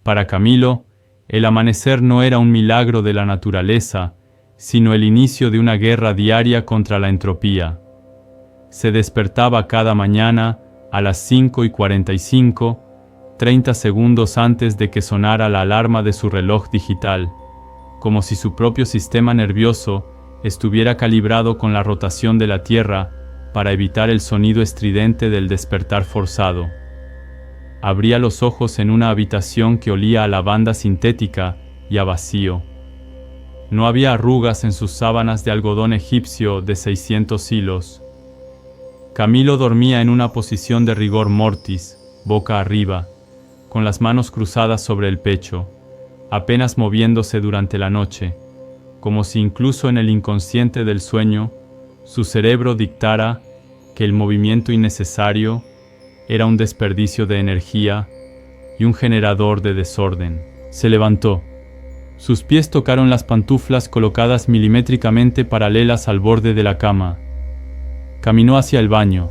Para Camilo, el amanecer no era un milagro de la naturaleza, sino el inicio de una guerra diaria contra la entropía. Se despertaba cada mañana a las 5:45, 30 segundos antes de que sonara la alarma de su reloj digital, como si su propio sistema nervioso estuviera calibrado con la rotación de la Tierra para evitar el sonido estridente del despertar forzado. Abría los ojos en una habitación que olía a lavanda sintética y a vacío. No había arrugas en sus sábanas de algodón egipcio de 600 hilos. Camilo dormía en una posición de rigor mortis, boca arriba, con las manos cruzadas sobre el pecho, apenas moviéndose durante la noche, como si incluso en el inconsciente del sueño, su cerebro dictara que el movimiento innecesario era un desperdicio de energía y un generador de desorden. Se levantó. Sus pies tocaron las pantuflas colocadas milimétricamente paralelas al borde de la cama. Caminó hacia el baño.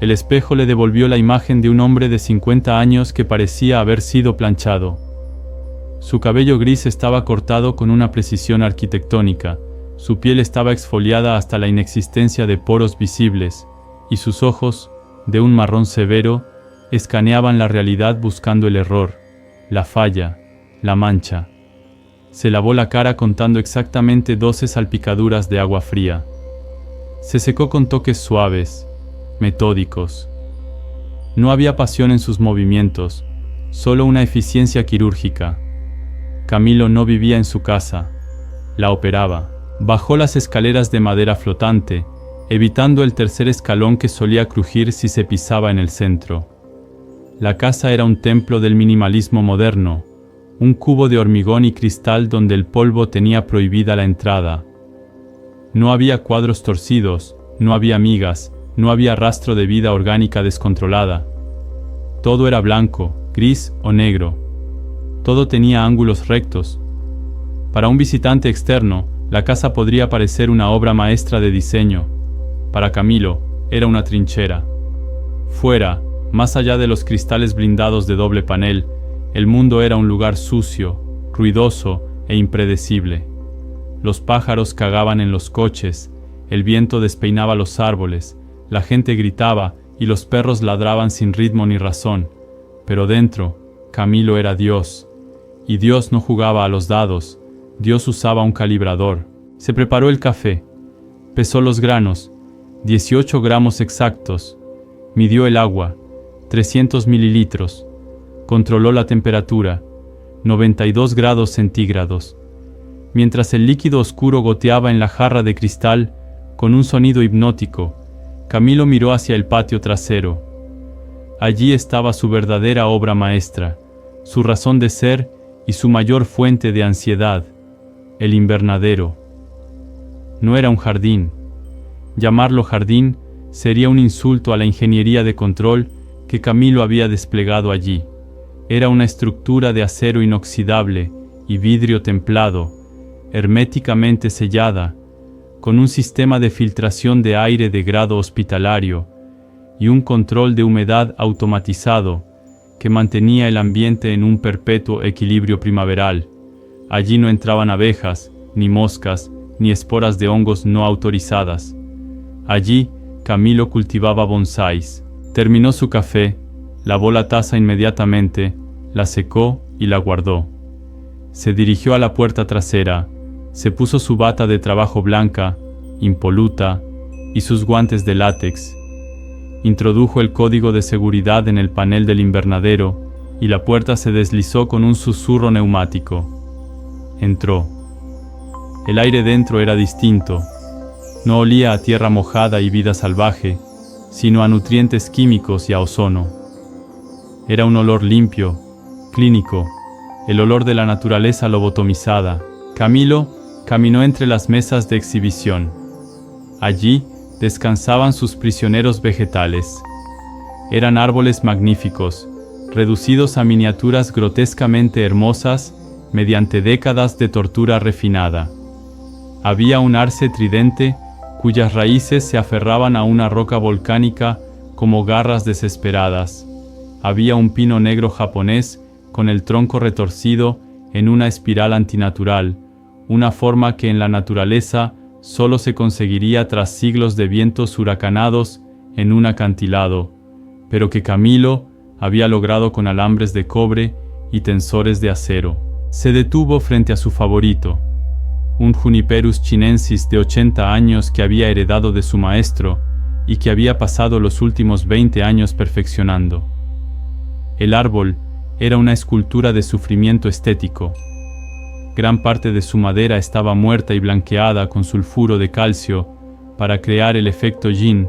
El espejo le devolvió la imagen de un hombre de 50 años que parecía haber sido planchado. Su cabello gris estaba cortado con una precisión arquitectónica, su piel estaba exfoliada hasta la inexistencia de poros visibles, y sus ojos, de un marrón severo, escaneaban la realidad buscando el error, la falla, la mancha. Se lavó la cara contando exactamente 12 salpicaduras de agua fría. Se secó con toques suaves, metódicos. No había pasión en sus movimientos, solo una eficiencia quirúrgica. Camilo no vivía en su casa, la operaba. Bajó las escaleras de madera flotante, evitando el tercer escalón que solía crujir si se pisaba en el centro. La casa era un templo del minimalismo moderno, un cubo de hormigón y cristal donde el polvo tenía prohibida la entrada. No había cuadros torcidos, no había migas, no había rastro de vida orgánica descontrolada. Todo era blanco, gris o negro. Todo tenía ángulos rectos. Para un visitante externo, la casa podría parecer una obra maestra de diseño. Para Camilo, era una trinchera. Fuera, más allá de los cristales blindados de doble panel, el mundo era un lugar sucio, ruidoso e impredecible. Los pájaros cagaban en los coches, el viento despeinaba los árboles, la gente gritaba y los perros ladraban sin ritmo ni razón. Pero dentro, Camilo era Dios. Y Dios no jugaba a los dados, Dios usaba un calibrador. Se preparó el café, pesó los granos, 18 gramos exactos, midió el agua, 300 mililitros, controló la temperatura, 92 grados centígrados. Mientras el líquido oscuro goteaba en la jarra de cristal, con un sonido hipnótico, Camilo miró hacia el patio trasero. Allí estaba su verdadera obra maestra, su razón de ser y su mayor fuente de ansiedad, el invernadero. No era un jardín. Llamarlo jardín sería un insulto a la ingeniería de control que Camilo había desplegado allí. Era una estructura de acero inoxidable y vidrio templado, herméticamente sellada, con un sistema de filtración de aire de grado hospitalario y un control de humedad automatizado que mantenía el ambiente en un perpetuo equilibrio primaveral. Allí no entraban abejas, ni moscas, ni esporas de hongos no autorizadas. Allí, Camilo cultivaba bonsáis. Terminó su café, lavó la taza inmediatamente, la secó y la guardó. Se dirigió a la puerta trasera, se puso su bata de trabajo blanca, impoluta, y sus guantes de látex. Introdujo el código de seguridad en el panel del invernadero, y la puerta se deslizó con un susurro neumático. Entró. El aire dentro era distinto. No olía a tierra mojada y vida salvaje, sino a nutrientes químicos y a ozono. Era un olor limpio, clínico, el olor de la naturaleza lobotomizada. Camilo caminó entre las mesas de exhibición. Allí descansaban sus prisioneros vegetales. Eran árboles magníficos, reducidos a miniaturas grotescamente hermosas mediante décadas de tortura refinada. Había un arce tridente cuyas raíces se aferraban a una roca volcánica como garras desesperadas. Había un pino negro japonés con el tronco retorcido en una espiral antinatural, una forma que en la naturaleza solo se conseguiría tras siglos de vientos huracanados en un acantilado, pero que Camilo había logrado con alambres de cobre y tensores de acero. Se detuvo frente a su favorito, un Juniperus chinensis de 80 años que había heredado de su maestro y que había pasado los últimos 20 años perfeccionando. El árbol era una escultura de sufrimiento estético. Gran parte de su madera estaba muerta y blanqueada con sulfuro de calcio para crear el efecto yin,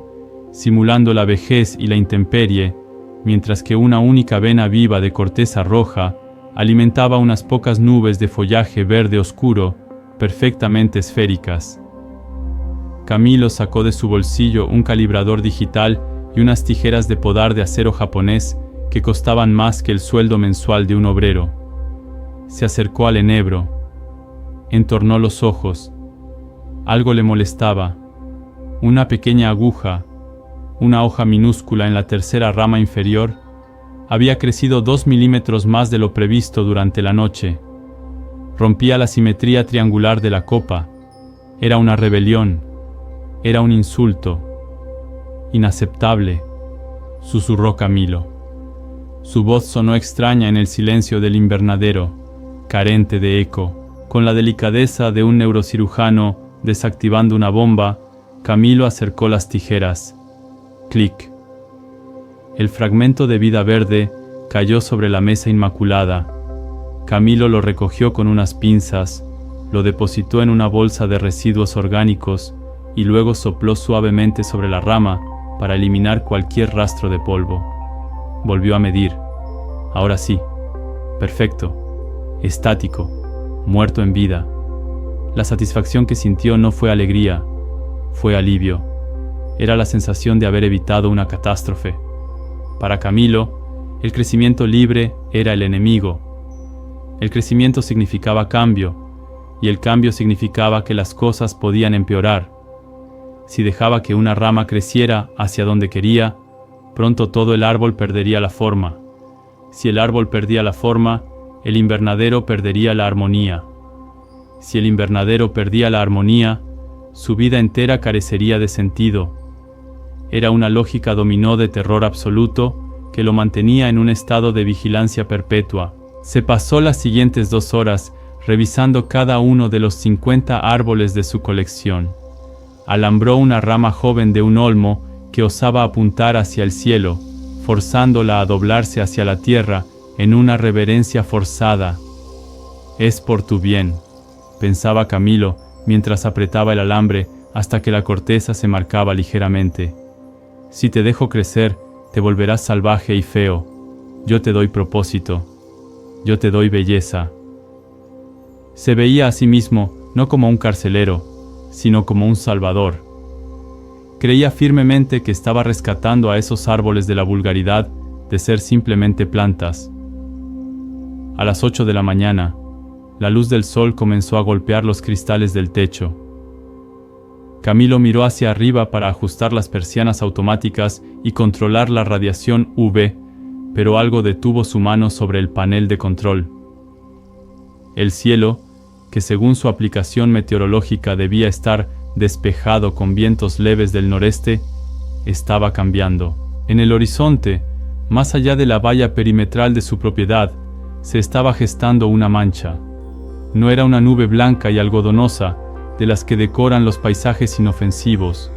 simulando la vejez y la intemperie, mientras que una única vena viva de corteza roja alimentaba unas pocas nubes de follaje verde oscuro, perfectamente esféricas. Camilo sacó de su bolsillo un calibrador digital y unas tijeras de podar de acero japonés que costaban más que el sueldo mensual de un obrero. Se acercó al enebro. Entornó los ojos. Algo le molestaba. Una pequeña aguja, una hoja minúscula en la tercera rama inferior, había crecido 2 milímetros más de lo previsto durante la noche. Rompía la simetría triangular de la copa. Era una rebelión. Era un insulto. Inaceptable, susurró Camilo. Su voz sonó extraña en el silencio del invernadero, carente de eco. Con la delicadeza de un neurocirujano desactivando una bomba, Camilo acercó las tijeras. Clic. El fragmento de vida verde cayó sobre la mesa inmaculada. Camilo lo recogió con unas pinzas, lo depositó en una bolsa de residuos orgánicos y luego sopló suavemente sobre la rama para eliminar cualquier rastro de polvo. Volvió a medir. Ahora sí. Perfecto. Estático. Muerto en vida. La satisfacción que sintió no fue alegría, fue alivio. Era la sensación de haber evitado una catástrofe. Para Camilo, el crecimiento libre era el enemigo. El crecimiento significaba cambio, y el cambio significaba que las cosas podían empeorar. Si dejaba que una rama creciera hacia donde quería, pronto todo el árbol perdería la forma. Si el árbol perdía la forma, el invernadero perdería la armonía. Si el invernadero perdía la armonía, su vida entera carecería de sentido. Era una lógica dominó de terror absoluto que lo mantenía en un estado de vigilancia perpetua. Se pasó las siguientes 2 horas revisando cada uno de los 50 árboles de su colección. Alambró una rama joven de un olmo que osaba apuntar hacia el cielo, forzándola a doblarse hacia la tierra en una reverencia forzada. «Es por tu bien», pensaba Camilo mientras apretaba el alambre hasta que la corteza se marcaba ligeramente. «Si te dejo crecer, te volverás salvaje y feo. Yo te doy propósito. Yo te doy belleza». Se veía a sí mismo no como un carcelero, sino como un salvador. Creía firmemente que estaba rescatando a esos árboles de la vulgaridad de ser simplemente plantas. A las 8 de la mañana, la luz del sol comenzó a golpear los cristales del techo. Camilo miró hacia arriba para ajustar las persianas automáticas y controlar la radiación UV, pero algo detuvo su mano sobre el panel de control. El cielo, que según su aplicación meteorológica debía estar despejado con vientos leves del noreste, estaba cambiando. En el horizonte, más allá de la valla perimetral de su propiedad, se estaba gestando una mancha. No era una nube blanca y algodonosa, de las que decoran los paisajes inofensivos.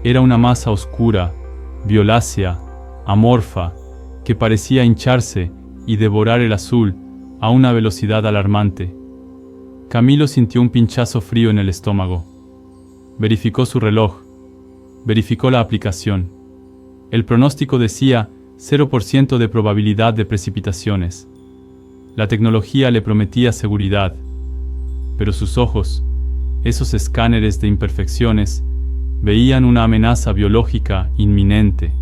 Era una masa oscura, violácea, amorfa, que parecía hincharse y devorar el azul a una velocidad alarmante. Camilo sintió un pinchazo frío en el estómago. Verificó su reloj. Verificó la aplicación. El pronóstico decía 0% de probabilidad de precipitaciones. La tecnología le prometía seguridad. Pero sus ojos, esos escáneres de imperfecciones, veían una amenaza biológica inminente.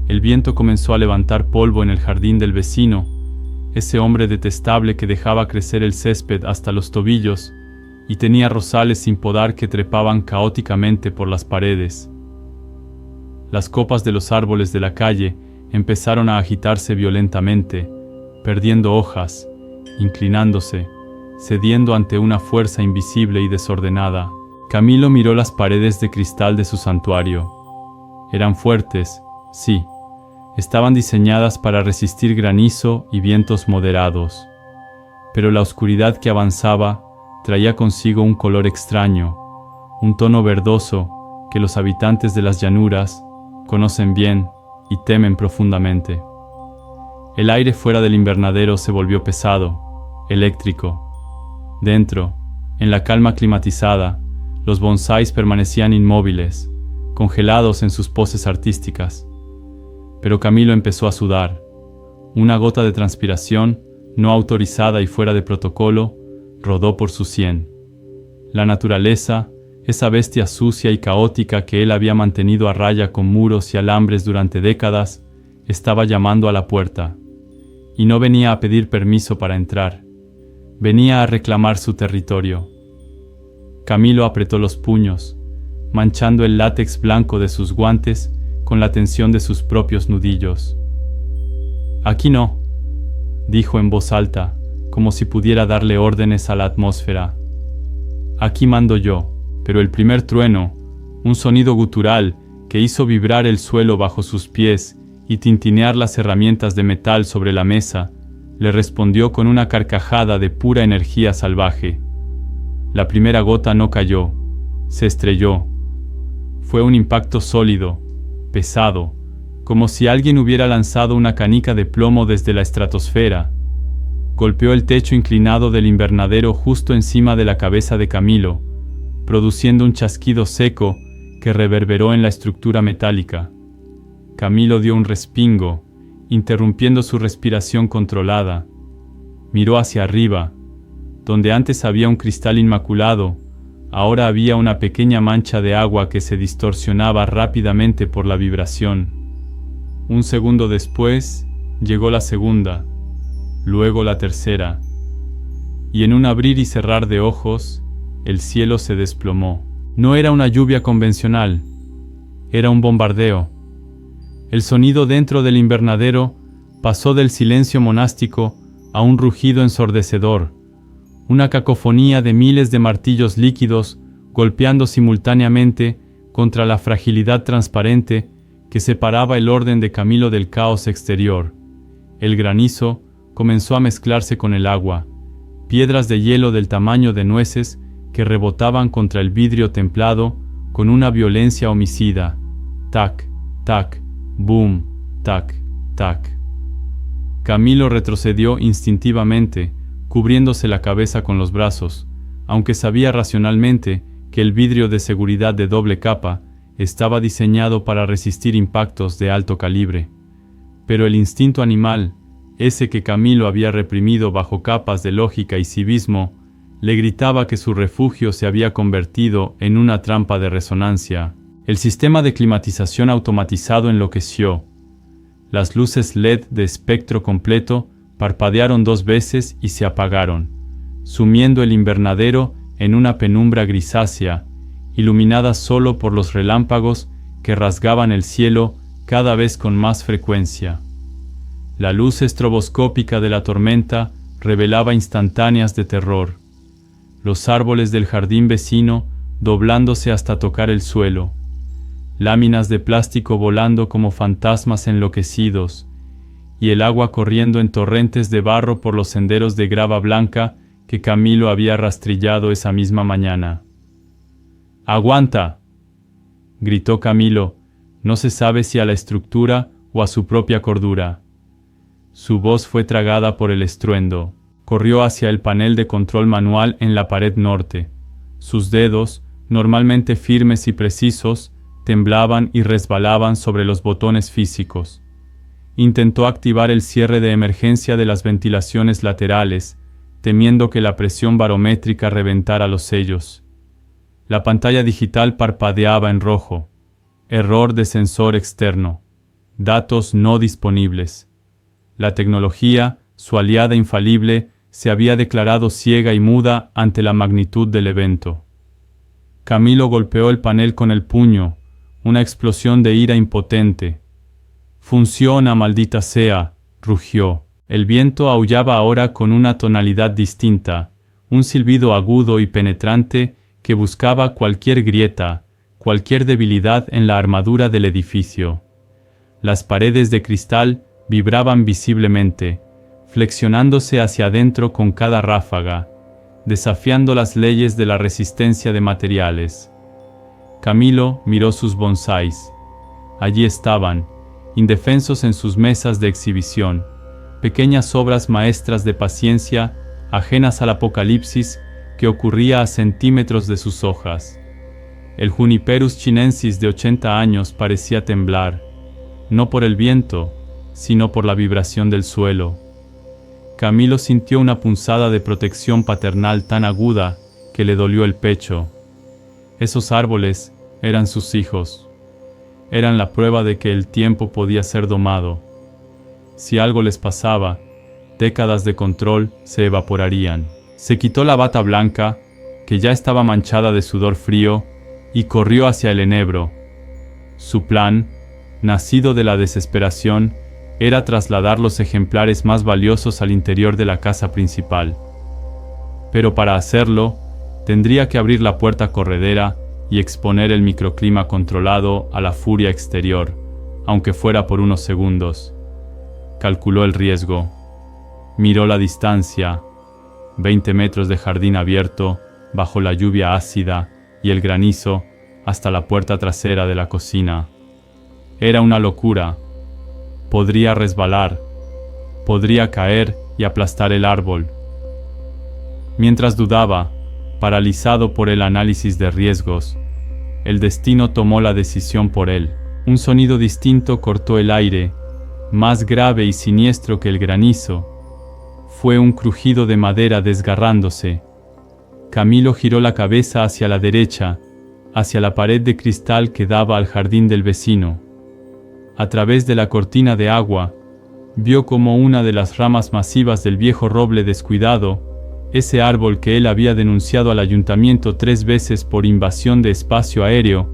El viento comenzó a levantar polvo en el jardín del vecino, ese hombre detestable que dejaba crecer el césped hasta los tobillos y tenía rosales sin podar que trepaban caóticamente por las paredes. Las copas de los árboles de la calle empezaron a agitarse violentamente, perdiendo hojas, inclinándose, cediendo ante una fuerza invisible y desordenada. Camilo miró las paredes de cristal de su santuario. Eran fuertes, sí. Estaban diseñadas para resistir granizo y vientos moderados. Pero la oscuridad que avanzaba traía consigo un color extraño, un tono verdoso que los habitantes de las llanuras conocen bien y temen profundamente. El aire fuera del invernadero se volvió pesado, eléctrico. Dentro, en la calma climatizada, los bonsáis permanecían inmóviles, congelados en sus poses artísticas. Pero Camilo empezó a sudar. Una gota de transpiración, no autorizada y fuera de protocolo, rodó por su sien. La naturaleza, esa bestia sucia y caótica que él había mantenido a raya con muros y alambres durante décadas, estaba llamando a la puerta. Y no venía a pedir permiso para entrar. Venía a reclamar su territorio. Camilo apretó los puños, manchando el látex blanco de sus guantes con la tensión de sus propios nudillos. «Aquí no», dijo en voz alta, como si pudiera darle órdenes a la atmósfera. «Aquí mando yo». Pero el primer trueno, un sonido gutural que hizo vibrar el suelo bajo sus pies y tintinear las herramientas de metal sobre la mesa, le respondió con una carcajada de pura energía salvaje. La primera gota no cayó, se estrelló. Fue un impacto sólido, pesado, como si alguien hubiera lanzado una canica de plomo desde la estratosfera. Golpeó el techo inclinado del invernadero justo encima de la cabeza de Camilo, produciendo un chasquido seco que reverberó en la estructura metálica. Camilo dio un respingo, interrumpiendo su respiración controlada. Miró hacia arriba. Donde antes había un cristal inmaculado, ahora había una pequeña mancha de agua que se distorsionaba rápidamente por la vibración. Un segundo después, llegó la segunda, luego la tercera. Y en un abrir y cerrar de ojos, el cielo se desplomó. No era una lluvia convencional, era un bombardeo. El sonido dentro del invernadero pasó del silencio monástico a un rugido ensordecedor, una cacofonía de miles de martillos líquidos golpeando simultáneamente contra la fragilidad transparente que separaba el orden de Camilo del caos exterior. El granizo comenzó a mezclarse con el agua, piedras de hielo del tamaño de nueces que rebotaban contra el vidrio templado con una violencia homicida. Tac, tac, boom, tac, tac. Camilo retrocedió instintivamente, cubriéndose la cabeza con los brazos, aunque sabía racionalmente que el vidrio de seguridad de doble capa estaba diseñado para resistir impactos de alto calibre. Pero el instinto animal, ese que Camilo había reprimido bajo capas de lógica y civismo, le gritaba que su refugio se había convertido en una trampa de resonancia. El sistema de climatización automatizado enloqueció. Las luces LED de espectro completo parpadearon 2 veces y se apagaron, sumiendo el invernadero en una penumbra grisácea, iluminada solo por los relámpagos que rasgaban el cielo cada vez con más frecuencia. La luz estroboscópica de la tormenta revelaba instantáneas de terror. Los árboles del jardín vecino doblándose hasta tocar el suelo, láminas de plástico volando como fantasmas enloquecidos, y el agua corriendo en torrentes de barro por los senderos de grava blanca que Camilo había rastrillado esa misma mañana. ¡Aguanta!, gritó Camilo, no se sabe si a la estructura o a su propia cordura. Su voz fue tragada por el estruendo. Corrió hacia el panel de control manual en la pared norte. Sus dedos, normalmente firmes y precisos, temblaban y resbalaban sobre los botones físicos. Intentó activar el cierre de emergencia de las ventilaciones laterales, temiendo que la presión barométrica reventara los sellos. La pantalla digital parpadeaba en rojo. Error de sensor externo. Datos no disponibles. La tecnología, su aliada infalible, se había declarado ciega y muda ante la magnitud del evento. Camilo golpeó el panel con el puño, una explosión de ira impotente. «Funciona, maldita sea», rugió. El viento aullaba ahora con una tonalidad distinta, un silbido agudo y penetrante que buscaba cualquier grieta, cualquier debilidad en la armadura del edificio. Las paredes de cristal vibraban visiblemente, flexionándose hacia adentro con cada ráfaga, desafiando las leyes de la resistencia de materiales. Camilo miró sus bonsáis. Allí estaban, indefensos en sus mesas de exhibición, pequeñas obras maestras de paciencia, ajenas al apocalipsis que ocurría a centímetros de sus hojas. El Juniperus chinensis de 80 años parecía temblar, no por el viento, sino por la vibración del suelo. Camilo sintió una punzada de protección paternal tan aguda que le dolió el pecho. Esos árboles eran sus hijos. Eran la prueba de que el tiempo podía ser domado. Si algo les pasaba, décadas de control se evaporarían. Se quitó la bata blanca, que ya estaba manchada de sudor frío, y corrió hacia el enebro. Su plan, nacido de la desesperación, era trasladar los ejemplares más valiosos al interior de la casa principal. Pero para hacerlo, tendría que abrir la puerta corredera y exponer el microclima controlado a la furia exterior, aunque fuera por unos segundos. Calculó el riesgo. Miró la distancia, 20 metros de jardín abierto, bajo la lluvia ácida y el granizo, hasta la puerta trasera de la cocina. Era una locura. Podría resbalar, podría caer y aplastar el árbol. Mientras dudaba, paralizado por el análisis de riesgos, el destino tomó la decisión por él. Un sonido distinto cortó el aire, más grave y siniestro que el granizo. Fue un crujido de madera desgarrándose. Camilo giró la cabeza hacia la derecha, hacia la pared de cristal que daba al jardín del vecino. A través de la cortina de agua, vio como una de las ramas masivas del viejo roble descuidado, ese árbol que él había denunciado al ayuntamiento 3 veces por invasión de espacio aéreo,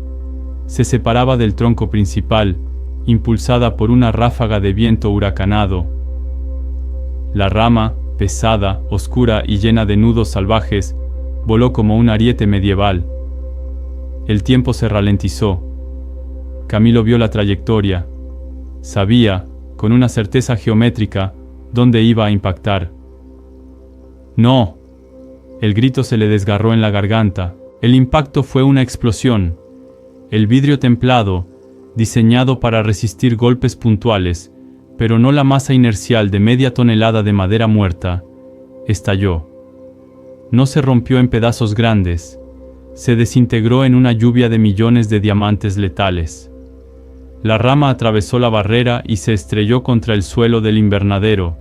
se separaba del tronco principal, impulsada por una ráfaga de viento huracanado. La rama, pesada, oscura y llena de nudos salvajes, voló como un ariete medieval. El tiempo se ralentizó. Camilo vio la trayectoria. Sabía, con una certeza geométrica, dónde iba a impactar. ¡No! El grito se le desgarró en la garganta. El impacto fue una explosión. El vidrio templado, diseñado para resistir golpes puntuales, pero no la masa inercial de media tonelada de madera muerta, estalló. No se rompió en pedazos grandes, se desintegró en una lluvia de millones de diamantes letales. La rama atravesó la barrera y se estrelló contra el suelo del invernadero,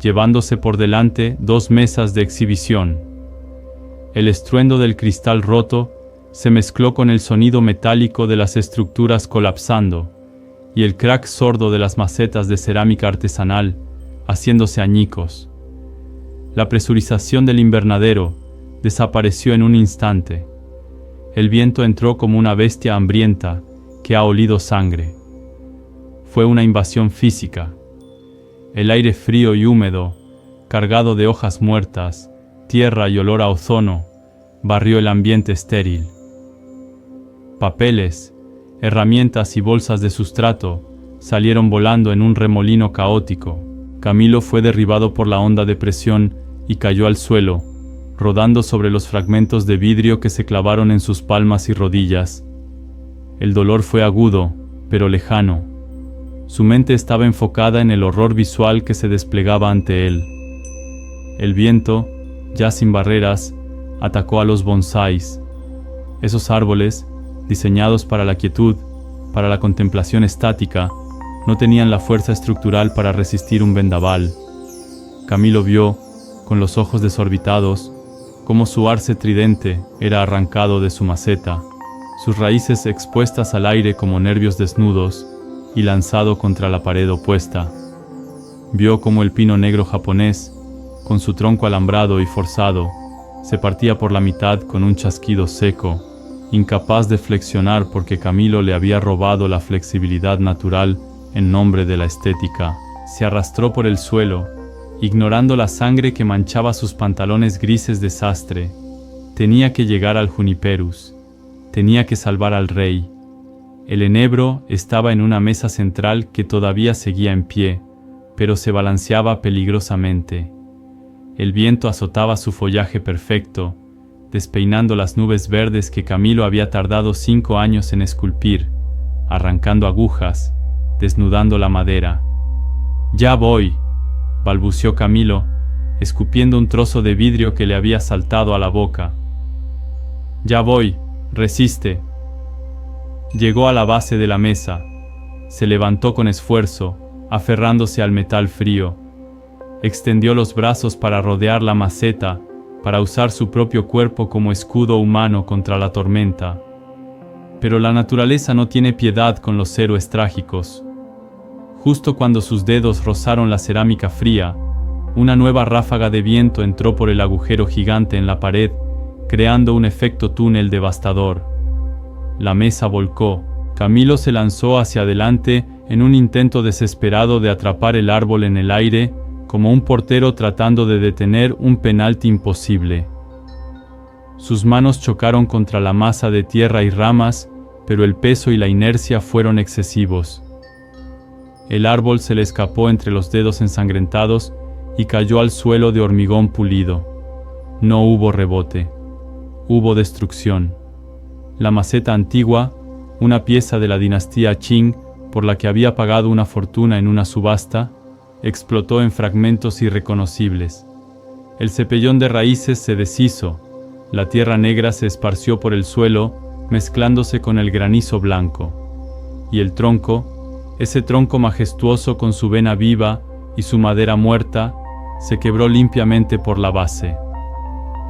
llevándose por delante 2 mesas de exhibición. El estruendo del cristal roto se mezcló con el sonido metálico de las estructuras colapsando, y el crack sordo de las macetas de cerámica artesanal, haciéndose añicos. La presurización del invernadero desapareció en un instante. El viento entró como una bestia hambrienta que ha olido sangre. Fue una invasión física. El aire frío y húmedo, cargado de hojas muertas, tierra y olor a ozono, barrió el ambiente estéril. Papeles, herramientas y bolsas de sustrato salieron volando en un remolino caótico. Camilo fue derribado por la onda de presión y cayó al suelo, rodando sobre los fragmentos de vidrio que se clavaron en sus palmas y rodillas. El dolor fue agudo, pero lejano. Su mente estaba enfocada en el horror visual que se desplegaba ante él. El viento, ya sin barreras, atacó a los bonsáis. Esos árboles, diseñados para la quietud, para la contemplación estática, no tenían la fuerza estructural para resistir un vendaval. Camilo vio, con los ojos desorbitados, cómo su arce tridente era arrancado de su maceta, sus raíces expuestas al aire como nervios desnudos y lanzado contra la pared opuesta. Vio cómo el pino negro japonés, con su tronco alambrado y forzado, se partía por la mitad con un chasquido seco, incapaz de flexionar porque Camilo le había robado la flexibilidad natural en nombre de la estética. Se arrastró por el suelo, ignorando la sangre que manchaba sus pantalones grises de sastre. Tenía que llegar al Juniperus. Tenía que salvar al rey. El enebro estaba en una mesa central que todavía seguía en pie, pero se balanceaba peligrosamente. El viento azotaba su follaje perfecto, despeinando las nubes verdes que Camilo había tardado 5 años en esculpir, arrancando agujas, desnudando la madera. «Ya voy», balbuceó Camilo, escupiendo un trozo de vidrio que le había saltado a la boca. «Ya voy, resiste». Llegó a la base de la mesa. Se levantó con esfuerzo, aferrándose al metal frío. Extendió los brazos para rodear la maceta, para usar su propio cuerpo como escudo humano contra la tormenta. Pero la naturaleza no tiene piedad con los héroes trágicos. Justo cuando sus dedos rozaron la cerámica fría, una nueva ráfaga de viento entró por el agujero gigante en la pared, creando un efecto túnel devastador. La mesa volcó. Camilo se lanzó hacia adelante en un intento desesperado de atrapar el árbol en el aire, como un portero tratando de detener un penalti imposible. Sus manos chocaron contra la masa de tierra y ramas, pero el peso y la inercia fueron excesivos. El árbol se le escapó entre los dedos ensangrentados y cayó al suelo de hormigón pulido. No hubo rebote. Hubo destrucción. La maceta antigua, una pieza de la dinastía Qing por la que había pagado una fortuna en una subasta, explotó en fragmentos irreconocibles. El cepellón de raíces se deshizo, la tierra negra se esparció por el suelo, mezclándose con el granizo blanco. Y el tronco, ese tronco majestuoso con su vena viva y su madera muerta, se quebró limpiamente por la base.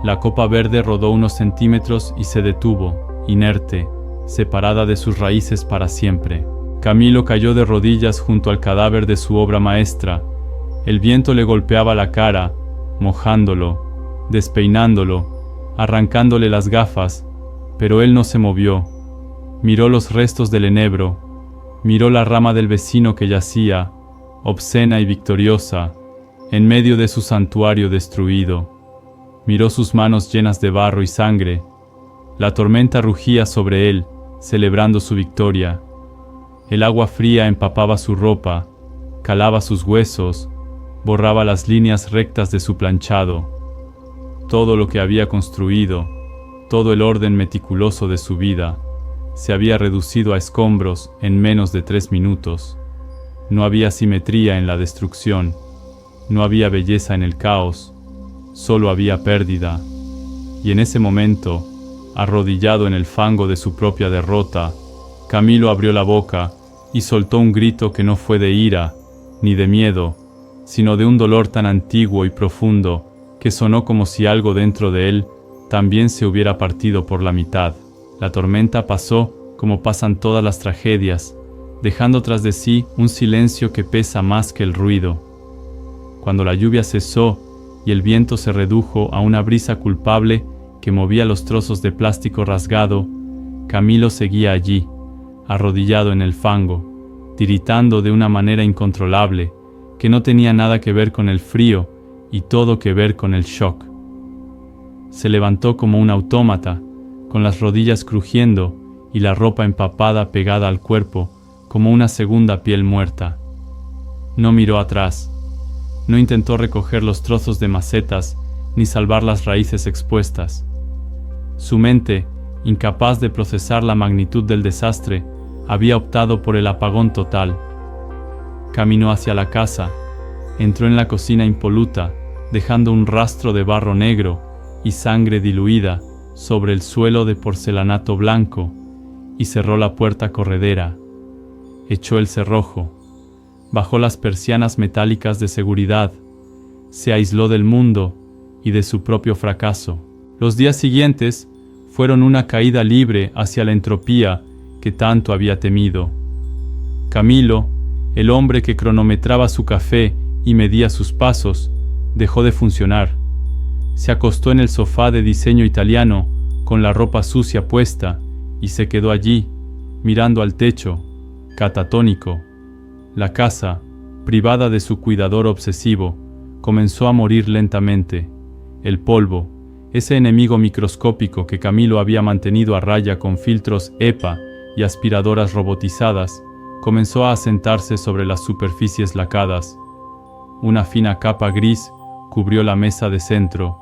La copa verde rodó unos centímetros y se detuvo, inerte, separada de sus raíces para siempre. Camilo cayó de rodillas junto al cadáver de su obra maestra. El viento le golpeaba la cara, mojándolo, despeinándolo, arrancándole las gafas, pero él no se movió. Miró los restos del enebro, miró la rama del vecino que yacía, obscena y victoriosa, en medio de su santuario destruido. Miró sus manos llenas de barro y sangre. La tormenta rugía sobre él, celebrando su victoria. El agua fría empapaba su ropa, calaba sus huesos, borraba las líneas rectas de su planchado. Todo lo que había construido, todo el orden meticuloso de su vida, se había reducido a escombros en menos de 3 minutos. No había simetría en la destrucción, no había belleza en el caos, solo había pérdida. Y en ese momento, arrodillado en el fango de su propia derrota, Camilo abrió la boca y soltó un grito que no fue de ira, ni de miedo, sino de un dolor tan antiguo y profundo que sonó como si algo dentro de él también se hubiera partido por la mitad. La tormenta pasó como pasan todas las tragedias, dejando tras de sí un silencio que pesa más que el ruido. Cuando la lluvia cesó y el viento se redujo a una brisa culpable que movía los trozos de plástico rasgado, Camilo seguía allí, arrodillado en el fango, tiritando de una manera incontrolable, que no tenía nada que ver con el frío y todo que ver con el shock. Se levantó como un autómata, con las rodillas crujiendo y la ropa empapada pegada al cuerpo, como una segunda piel muerta. No miró atrás. No intentó recoger los trozos de macetas ni salvar las raíces expuestas. Su mente, incapaz de procesar la magnitud del desastre, había optado por el apagón total. Caminó hacia la casa, entró en la cocina impoluta, dejando un rastro de barro negro y sangre diluida sobre el suelo de porcelanato blanco, y cerró la puerta corredera. Echó el cerrojo, bajó las persianas metálicas de seguridad, se aisló del mundo y de su propio fracaso. Los días siguientes fueron una caída libre hacia la entropía que tanto había temido. Camilo, el hombre que cronometraba su café y medía sus pasos, dejó de funcionar. Se acostó en el sofá de diseño italiano con la ropa sucia puesta y se quedó allí, mirando al techo, catatónico. La casa, privada de su cuidador obsesivo, comenzó a morir lentamente. El polvo, ese enemigo microscópico que Camilo había mantenido a raya con filtros EPA y aspiradoras robotizadas, comenzó a asentarse sobre las superficies lacadas. Una fina capa gris cubrió la mesa de centro.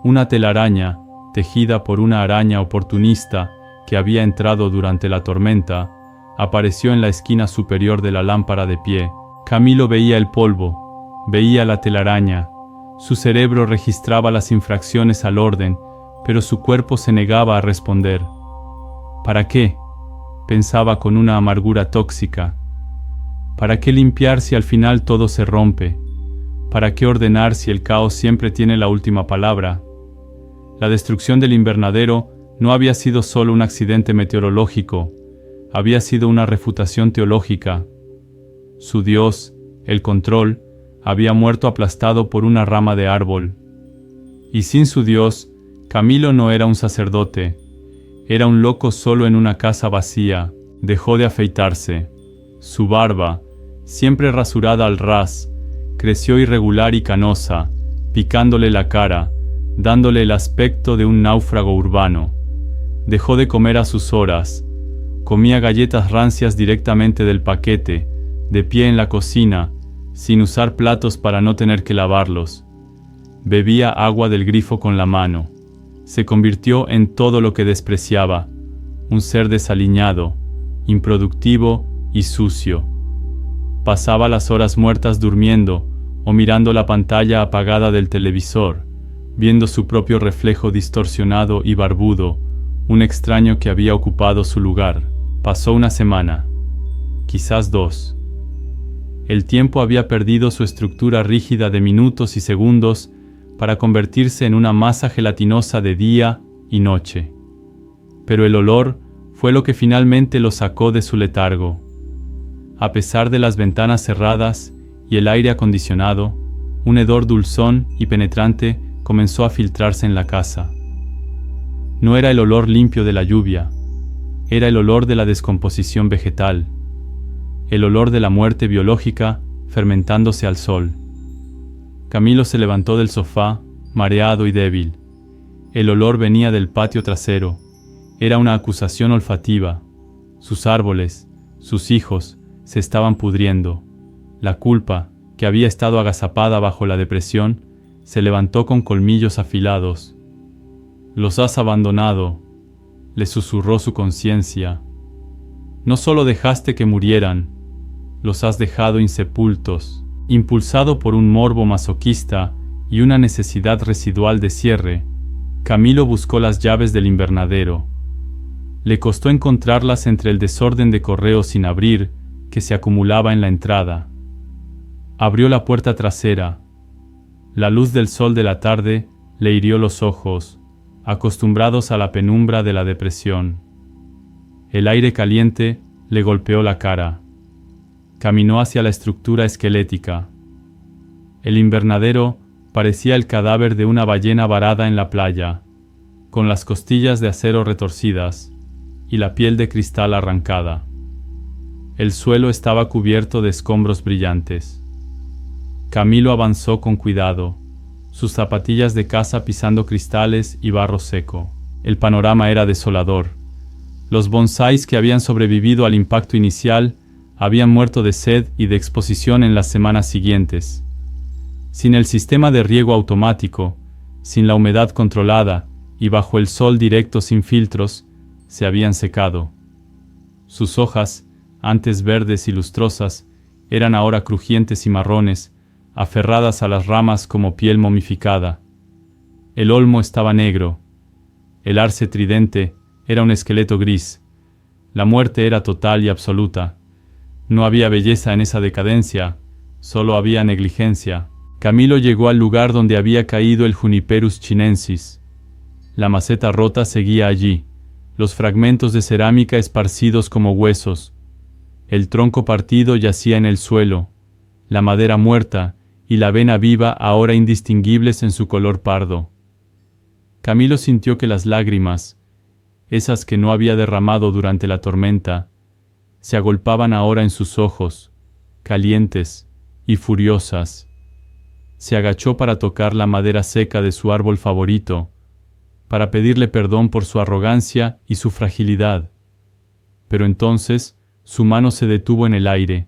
Una telaraña, tejida por una araña oportunista que había entrado durante la tormenta, apareció en la esquina superior de la lámpara de pie. Camilo veía el polvo, veía la telaraña. Su cerebro registraba las infracciones al orden, pero su cuerpo se negaba a responder. ¿Para qué?, pensaba con una amargura tóxica. ¿Para qué limpiar si al final todo se rompe? ¿Para qué ordenar si el caos siempre tiene la última palabra? La destrucción del invernadero no había sido solo un accidente meteorológico, había sido una refutación teológica. Su Dios, el control, había muerto aplastado por una rama de árbol. Y sin su Dios, Camilo no era un sacerdote, era un loco solo en una casa vacía. Dejó de afeitarse. Su barba, siempre rasurada al ras, creció irregular y canosa, picándole la cara, dándole el aspecto de un náufrago urbano. Dejó de comer a sus horas. Comía galletas rancias directamente del paquete, de pie en la cocina, sin usar platos para no tener que lavarlos. Bebía agua del grifo con la mano. Se convirtió en todo lo que despreciaba, un ser desaliñado, improductivo y sucio. Pasaba las horas muertas durmiendo o mirando la pantalla apagada del televisor, viendo su propio reflejo distorsionado y barbudo, un extraño que había ocupado su lugar. Pasó una semana, quizás 2. El tiempo había perdido su estructura rígida de minutos y segundos para convertirse en una masa gelatinosa de día y noche. Pero el olor fue lo que finalmente lo sacó de su letargo. A pesar de las ventanas cerradas y el aire acondicionado, un hedor dulzón y penetrante comenzó a filtrarse en la casa. No era el olor limpio de la lluvia, era el olor de la descomposición vegetal, el olor de la muerte biológica fermentándose al sol. Camilo se levantó del sofá, mareado y débil. El olor venía del patio trasero. Era una acusación olfativa. Sus árboles, sus hijos, se estaban pudriendo. La culpa, que había estado agazapada bajo la depresión, se levantó con colmillos afilados. «Los has abandonado», le susurró su conciencia. «No solo dejaste que murieran, los has dejado insepultos». Impulsado por un morbo masoquista y una necesidad residual de cierre, Camilo buscó las llaves del invernadero. Le costó encontrarlas entre el desorden de correos sin abrir que se acumulaba en la entrada. Abrió la puerta trasera. La luz del sol de la tarde le hirió los ojos, acostumbrados a la penumbra de la depresión. El aire caliente le golpeó la cara. Caminó hacia la estructura esquelética. El invernadero parecía el cadáver de una ballena varada en la playa, con las costillas de acero retorcidas y la piel de cristal arrancada. El suelo estaba cubierto de escombros brillantes. Camilo avanzó con cuidado, sus zapatillas de caza pisando cristales y barro seco. El panorama era desolador. Los bonsáis que habían sobrevivido al impacto inicial habían muerto de sed y de exposición en las semanas siguientes. Sin el sistema de riego automático, sin la humedad controlada y bajo el sol directo sin filtros, se habían secado. Sus hojas, antes verdes y lustrosas, eran ahora crujientes y marrones, aferradas a las ramas como piel momificada. El olmo estaba negro. El arce tridente era un esqueleto gris. La muerte era total y absoluta. No había belleza en esa decadencia, solo había negligencia. Camilo llegó al lugar donde había caído el Juniperus chinensis. La maceta rota seguía allí, los fragmentos de cerámica esparcidos como huesos. El tronco partido yacía en el suelo, la madera muerta y la vena viva ahora indistinguibles en su color pardo. Camilo sintió que las lágrimas, esas que no había derramado durante la tormenta, se agolpaban ahora en sus ojos, calientes y furiosas. se agachó para tocar la madera seca de su árbol favorito, para pedirle perdón por su arrogancia y su fragilidad. Pero entonces, su mano se detuvo en el aire.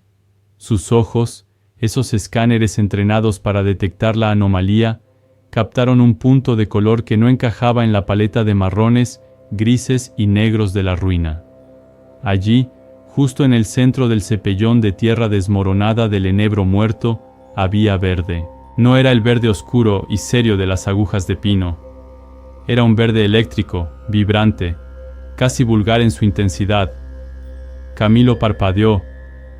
Sus ojos, esos escáneres entrenados para detectar la anomalía, captaron un punto de color que no encajaba en la paleta de marrones, grises y negros de la ruina. Allí, justo en el centro del cepellón de tierra desmoronada del enebro muerto, había verde. No era el verde oscuro y serio de las agujas de pino. Era un verde eléctrico, vibrante, casi vulgar en su intensidad. Camilo parpadeó,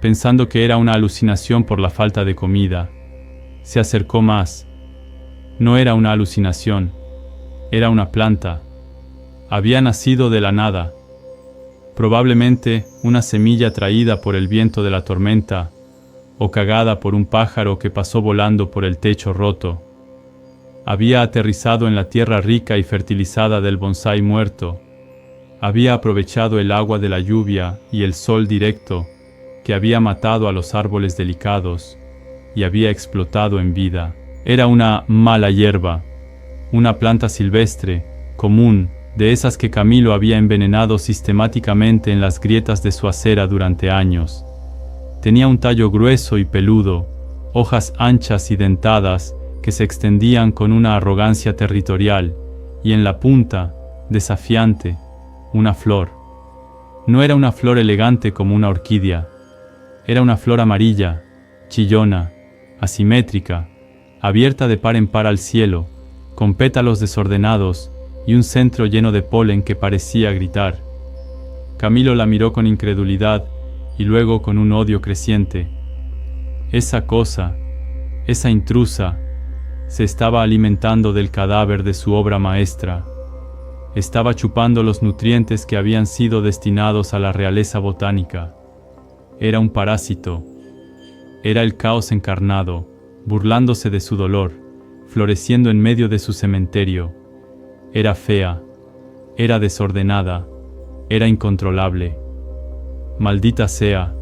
pensando que era una alucinación por la falta de comida. Se acercó más. No era una alucinación, era una planta. Había nacido de la nada. Probablemente una semilla traída por el viento de la tormenta, o cagada por un pájaro que pasó volando por el techo roto. Había aterrizado en la tierra rica y fertilizada del bonsái muerto. Había aprovechado el agua de la lluvia y el sol directo, que había matado a los árboles delicados, y había explotado en vida. Era una mala hierba, una planta silvestre, común, de esas que Camilo había envenenado sistemáticamente en las grietas de su acera durante años. Tenía un tallo grueso y peludo, hojas anchas y dentadas que se extendían con una arrogancia territorial, y en la punta, desafiante, una flor. No era una flor elegante como una orquídea, era una flor amarilla, chillona, asimétrica, abierta de par en par al cielo, con pétalos desordenados y un centro lleno de polen que parecía gritar. Camilo la miró con incredulidad y luego con un odio creciente. Esa cosa, esa intrusa, se estaba alimentando del cadáver de su obra maestra. Estaba chupando los nutrientes que habían sido destinados a la realeza botánica. Era un parásito. Era el caos encarnado, burlándose de su dolor, floreciendo en medio de su cementerio. Era fea, era desordenada, era incontrolable. «Maldita sea»,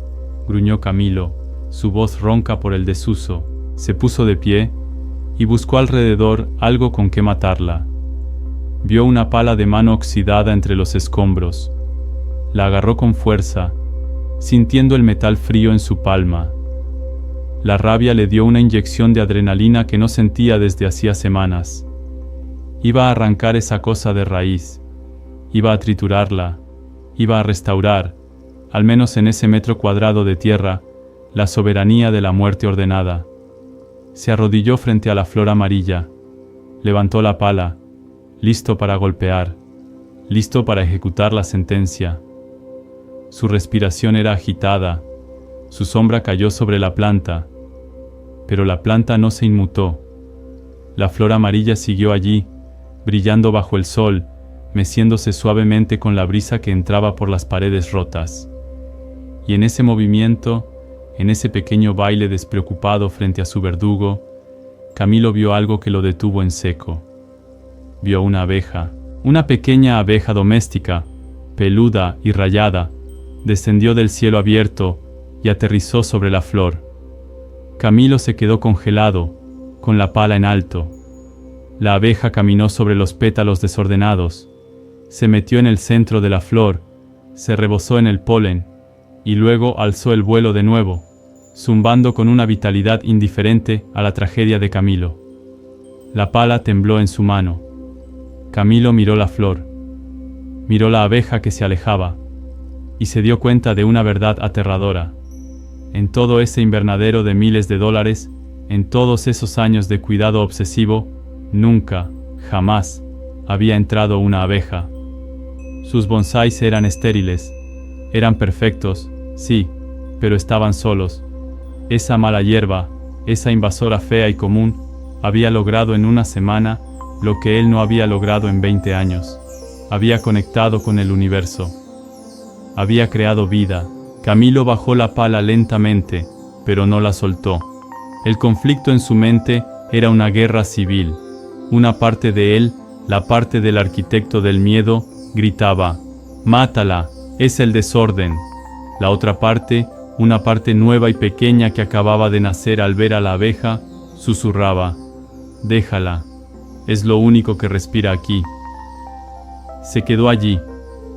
gruñó Camilo, su voz ronca por el desuso. Se puso de pie y buscó alrededor algo con que matarla. Vio una pala de mano oxidada entre los escombros. La agarró con fuerza, sintiendo el metal frío en su palma. La rabia le dio una inyección de adrenalina que no sentía desde hacía semanas. Iba a arrancar esa cosa de raíz, iba a triturarla, iba a restaurar, al menos en ese metro cuadrado de tierra, la soberanía de la muerte ordenada. Se arrodilló frente a la flor amarilla, levantó la pala, listo para golpear, listo para ejecutar la sentencia. Su respiración era agitada, su sombra cayó sobre la planta, pero la planta no se inmutó. La flor amarilla siguió allí, brillando bajo el sol, meciéndose suavemente con la brisa que entraba por las paredes rotas. Y en ese movimiento, en ese pequeño baile despreocupado frente a su verdugo, Camilo vio algo que lo detuvo en seco. Vio una abeja, una pequeña abeja doméstica, peluda y rayada, descendió del cielo abierto y aterrizó sobre la flor. Camilo se quedó congelado, con la pala en alto. La abeja caminó sobre los pétalos desordenados, se metió en el centro de la flor, se rebosó en el polen, y luego alzó el vuelo de nuevo, zumbando con una vitalidad indiferente a la tragedia de Camilo. La pala tembló en su mano. Camilo miró la flor, miró la abeja que se alejaba, y se dio cuenta de una verdad aterradora. En todo ese invernadero de miles de dólares, en todos esos años de cuidado obsesivo, nunca, jamás, había entrado una abeja. Sus bonsáis eran estériles, eran perfectos, sí, pero estaban solos. Esa mala hierba, esa invasora fea y común, había logrado en una semana lo que él no había logrado en 20 años. Había conectado con el universo. Había creado vida. Camilo bajó la pala lentamente, pero no la soltó. El conflicto en su mente era una guerra civil. Una parte de él, la parte del arquitecto del miedo, gritaba: «Mátala, es el desorden». La otra parte, una parte nueva y pequeña que acababa de nacer al ver a la abeja, susurraba: déjala. Es lo único que respira aquí. Se quedó allí,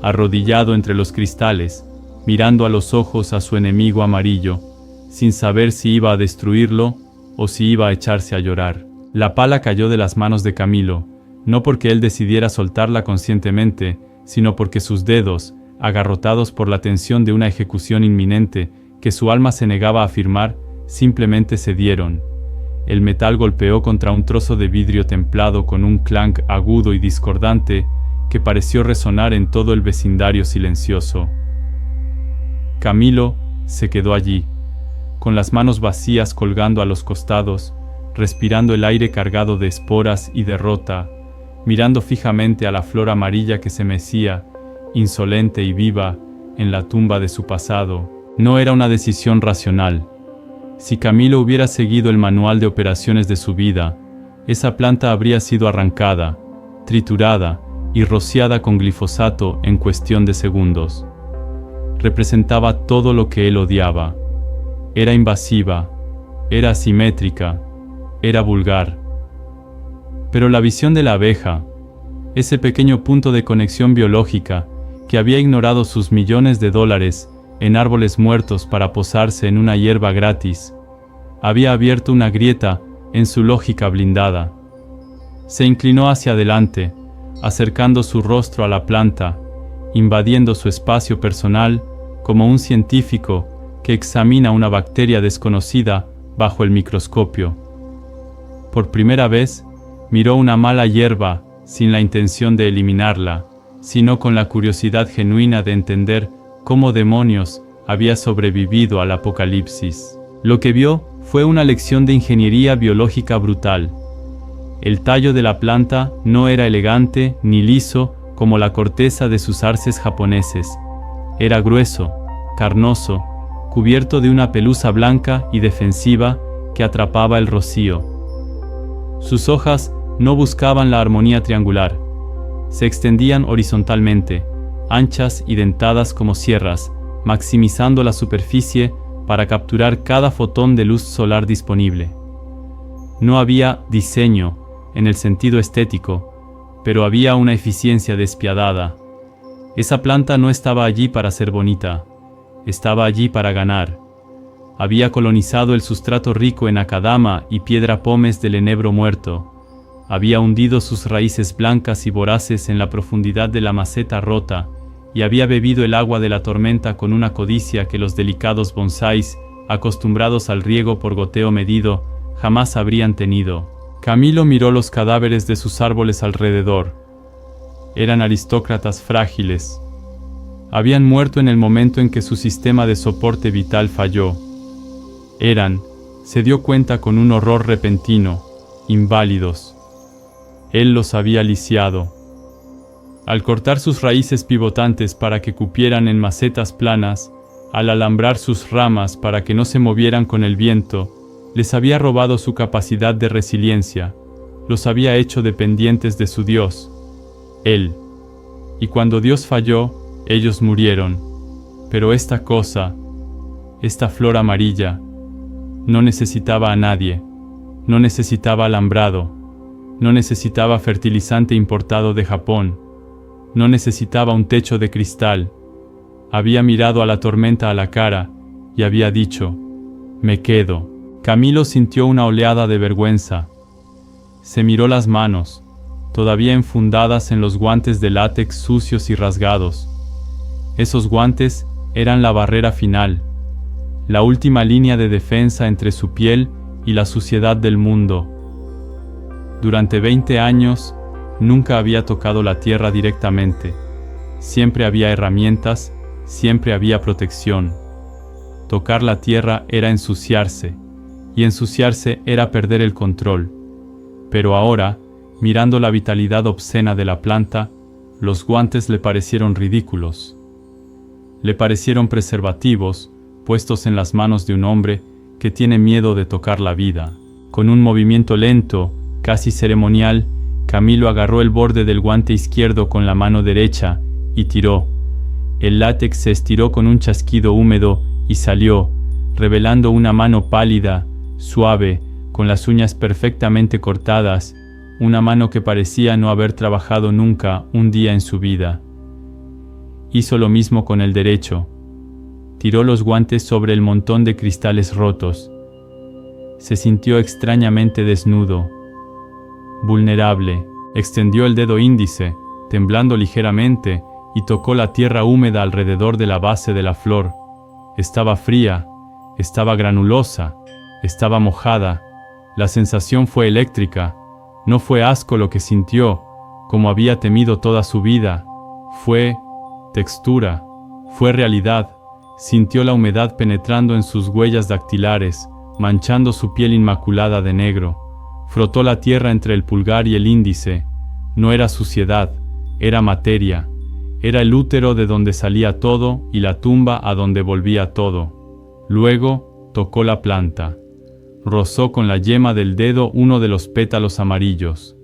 arrodillado entre los cristales, mirando a los ojos a su enemigo amarillo, sin saber si iba a destruirlo o si iba a echarse a llorar. La pala cayó de las manos de Camilo, no porque él decidiera soltarla conscientemente, sino porque sus dedos, agarrotados por la tensión de una ejecución inminente que su alma se negaba a firmar, simplemente cedieron. El metal golpeó contra un trozo de vidrio templado con un clank agudo y discordante que pareció resonar en todo el vecindario silencioso. Camilo se quedó allí, con las manos vacías colgando a los costados, respirando el aire cargado de esporas y derrota, mirando fijamente a la flor amarilla que se mecía, insolente y viva, en la tumba de su pasado. No era una decisión racional. Si Camilo hubiera seguido el manual de operaciones de su vida, esa planta habría sido arrancada, triturada y rociada con glifosato en cuestión de segundos. Representaba todo lo que él odiaba. Era invasiva, era asimétrica, era vulgar. Pero la visión de la abeja, ese pequeño punto de conexión biológica que había ignorado sus millones de dólares en árboles muertos para posarse en una hierba gratis, había abierto una grieta en su lógica blindada. Se inclinó hacia adelante, acercando su rostro a la planta, invadiendo su espacio personal como un científico que examina una bacteria desconocida bajo el microscopio. Por primera vez, miró una mala hierba sin la intención de eliminarla, sino con la curiosidad genuina de entender cómo demonios había sobrevivido al apocalipsis. Lo que vio fue una lección de ingeniería biológica brutal. El tallo de la planta no era elegante ni liso como la corteza de sus arces japoneses. Era grueso, carnoso, cubierto de una pelusa blanca y defensiva que atrapaba el rocío. Sus hojas no buscaban la armonía triangular. Se extendían horizontalmente, anchas y dentadas como sierras, maximizando la superficie para capturar cada fotón de luz solar disponible. No había diseño en el sentido estético, pero había una eficiencia despiadada. Esa planta no estaba allí para ser bonita, estaba allí para ganar. Había colonizado el sustrato rico en acadama y piedra pómez del enebro muerto. Había hundido sus raíces blancas y voraces en la profundidad de la maceta rota, y había bebido el agua de la tormenta con una codicia que los delicados bonsáis, acostumbrados al riego por goteo medido, jamás habrían tenido. Camilo miró los cadáveres de sus árboles alrededor. Eran aristócratas frágiles. Habían muerto en el momento en que su sistema de soporte vital falló. Se dio cuenta con un horror repentino, inválidos. Él los había lisiado. Al cortar sus raíces pivotantes para que cupieran en macetas planas, al alambrar sus ramas para que no se movieran con el viento, les había robado su capacidad de resiliencia, los había hecho dependientes de su Dios, Él. Y cuando Dios falló, ellos murieron. Pero esta cosa, esta flor amarilla, no necesitaba a nadie, no necesitaba alambrado, no necesitaba fertilizante importado de Japón, no necesitaba un techo de cristal. Había mirado a la tormenta a la cara y había dicho: me quedo. Camilo sintió una oleada de vergüenza. Se miró las manos, todavía enfundadas en los guantes de látex sucios y rasgados. Esos guantes eran la barrera final, la última línea de defensa entre su piel y la suciedad del mundo. Durante 20 años, nunca había tocado la tierra directamente. Siempre había herramientas, siempre había protección. Tocar la tierra era ensuciarse, y ensuciarse era perder el control. Pero ahora, mirando la vitalidad obscena de la planta, los guantes le parecieron ridículos. Le parecieron preservativos, puestos en las manos de un hombre que tiene miedo de tocar la vida. Con un movimiento lento, casi ceremonial, Camilo agarró el borde del guante izquierdo con la mano derecha y tiró. El látex se estiró con un chasquido húmedo y salió, revelando una mano pálida, suave, con las uñas perfectamente cortadas, una mano que parecía no haber trabajado nunca un día en su vida. Hizo lo mismo con el derecho. Tiró los guantes sobre el montón de cristales rotos. Se sintió extrañamente desnudo, vulnerable. Extendió el dedo índice, temblando ligeramente, y tocó la tierra húmeda alrededor de la base de la flor. Estaba fría, estaba granulosa, estaba mojada. La sensación fue eléctrica. No fue asco lo que sintió, como había temido toda su vida. Fue textura, fue realidad. Sintió la humedad penetrando en sus huellas dactilares, manchando su piel inmaculada de negro. Frotó la tierra entre el pulgar y el índice. No era suciedad, era materia. Era el útero de donde salía todo y la tumba a donde volvía todo. Luego, tocó la planta. Rozó con la yema del dedo uno de los pétalos amarillos.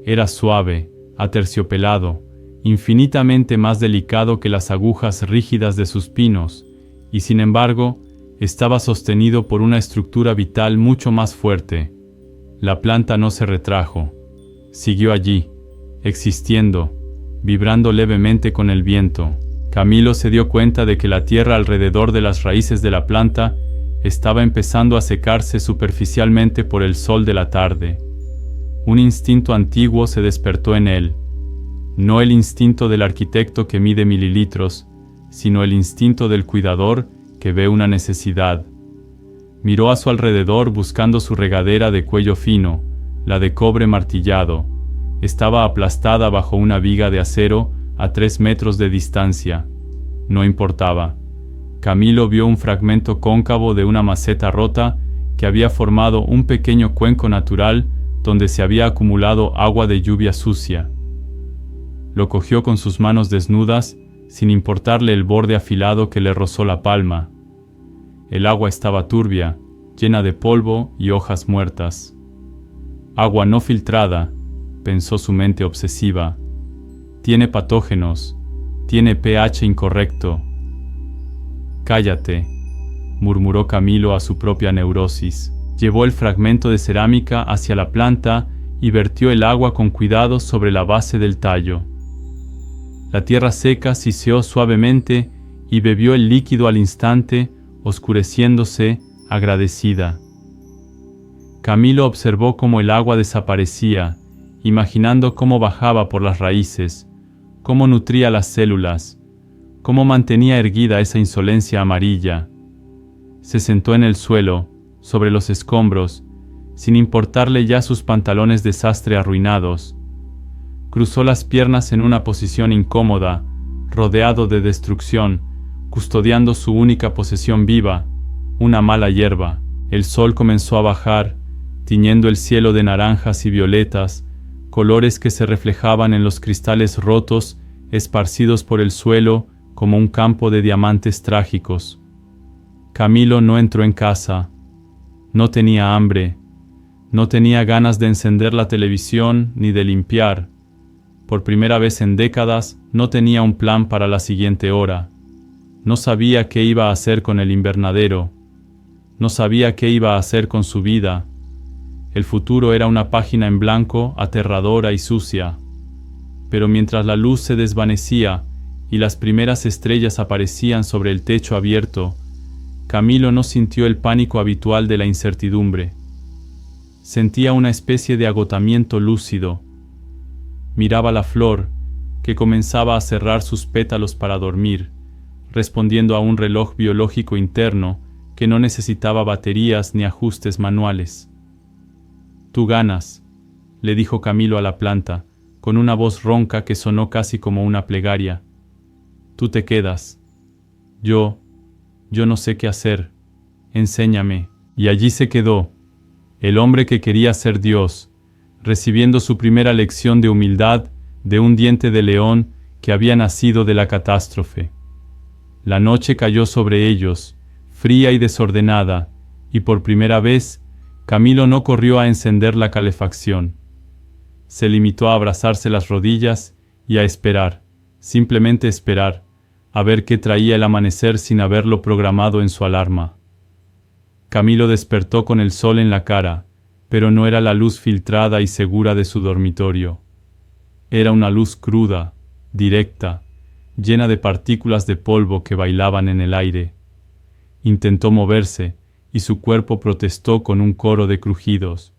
Era suave, aterciopelado, infinitamente más delicado que las agujas rígidas de sus pinos, y sin embargo, estaba sostenido por una estructura vital mucho más fuerte. La planta no se retrajo. Siguió allí, existiendo, vibrando levemente con el viento. Camilo se dio cuenta de que la tierra alrededor de las raíces de la planta estaba empezando a secarse superficialmente por el sol de la tarde. Un instinto antiguo se despertó en él. No el instinto del arquitecto que mide mililitros, sino el instinto del cuidador que ve una necesidad. Miró a su alrededor buscando su regadera de cuello fino, la de cobre martillado. Estaba aplastada bajo una viga de acero a 3 metros de distancia. No importaba. Camilo vio un fragmento cóncavo de una maceta rota que había formado un pequeño cuenco natural donde se había acumulado agua de lluvia sucia. Lo cogió con sus manos desnudas, sin importarle el borde afilado que le rozó la palma. El agua estaba turbia, llena de polvo y hojas muertas. Agua no filtrada, pensó su mente obsesiva. Tiene patógenos, tiene pH incorrecto. Cállate, murmuró Camilo a su propia neurosis. Llevó el fragmento de cerámica hacia la planta y vertió el agua con cuidado sobre la base del tallo. La tierra seca siseó suavemente y bebió el líquido al instante, oscureciéndose, agradecida. Camilo observó cómo el agua desaparecía, imaginando cómo bajaba por las raíces, cómo nutría las células, cómo mantenía erguida esa insolencia amarilla. Se sentó en el suelo, sobre los escombros, sin importarle ya sus pantalones de sastre arruinados. Cruzó las piernas en una posición incómoda, rodeado de destrucción, custodiando su única posesión viva, una mala hierba. El sol comenzó a bajar, tiñendo el cielo de naranjas y violetas, colores que se reflejaban en los cristales rotos, esparcidos por el suelo como un campo de diamantes trágicos. Camilo no entró en casa. No tenía hambre. No tenía ganas de encender la televisión ni de limpiar. Por primera vez en décadas, no tenía un plan para la siguiente hora. No sabía qué iba a hacer con el invernadero. No sabía qué iba a hacer con su vida. El futuro era una página en blanco, aterradora y sucia. Pero mientras la luz se desvanecía y las primeras estrellas aparecían sobre el techo abierto, Camilo no sintió el pánico habitual de la incertidumbre. Sentía una especie de agotamiento lúcido. Miraba la flor, que comenzaba a cerrar sus pétalos para dormir, respondiendo a un reloj biológico interno que no necesitaba baterías ni ajustes manuales. «Tú ganas», le dijo Camilo a la planta, con una voz ronca que sonó casi como una plegaria. «Tú te quedas. Yo no sé qué hacer. Enséñame». Y allí se quedó, el hombre que quería ser Dios, recibiendo su primera lección de humildad de un diente de león que había nacido de la catástrofe. La noche cayó sobre ellos, fría y desordenada, y por primera vez, Camilo no corrió a encender la calefacción. Se limitó a abrazarse las rodillas y a esperar, simplemente esperar, a ver qué traía el amanecer sin haberlo programado en su alarma. Camilo despertó con el sol en la cara, pero no era la luz filtrada y segura de su dormitorio. Era una luz cruda, directa, llena de partículas de polvo que bailaban en el aire. Intentó moverse, y su cuerpo protestó con un coro de crujidos.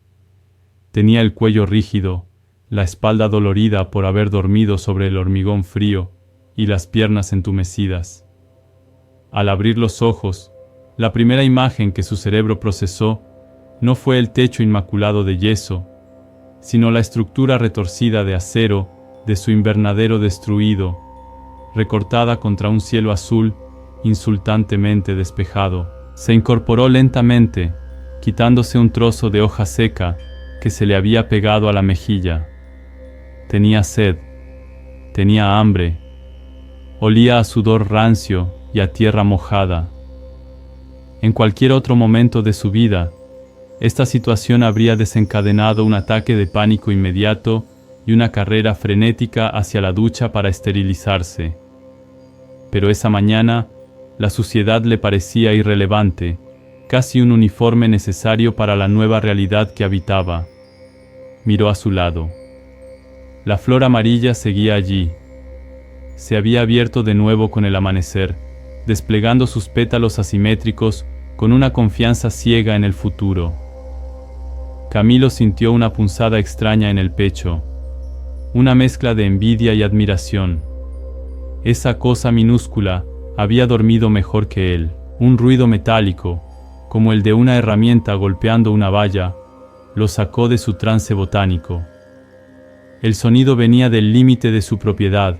Tenía el cuello rígido, la espalda dolorida por haber dormido sobre el hormigón frío, y las piernas entumecidas. Al abrir los ojos, la primera imagen que su cerebro procesó no fue el techo inmaculado de yeso, sino la estructura retorcida de acero de su invernadero destruido, recortada contra un cielo azul insultantemente despejado. Se incorporó lentamente, quitándose un trozo de hoja seca que se le había pegado a la mejilla. Tenía sed, tenía hambre, olía a sudor rancio y a tierra mojada. En cualquier otro momento de su vida, esta situación habría desencadenado un ataque de pánico inmediato y una carrera frenética hacia la ducha para esterilizarse. Pero esa mañana, la suciedad le parecía irrelevante, casi un uniforme necesario para la nueva realidad que habitaba. Miró a su lado. La flor amarilla seguía allí. Se había abierto de nuevo con el amanecer, desplegando sus pétalos asimétricos con una confianza ciega en el futuro. Camilo sintió una punzada extraña en el pecho, una mezcla de envidia y admiración. Esa cosa minúscula había dormido mejor que él. Un ruido metálico, como el de una herramienta golpeando una valla, lo sacó de su trance botánico. El sonido venía del límite de su propiedad,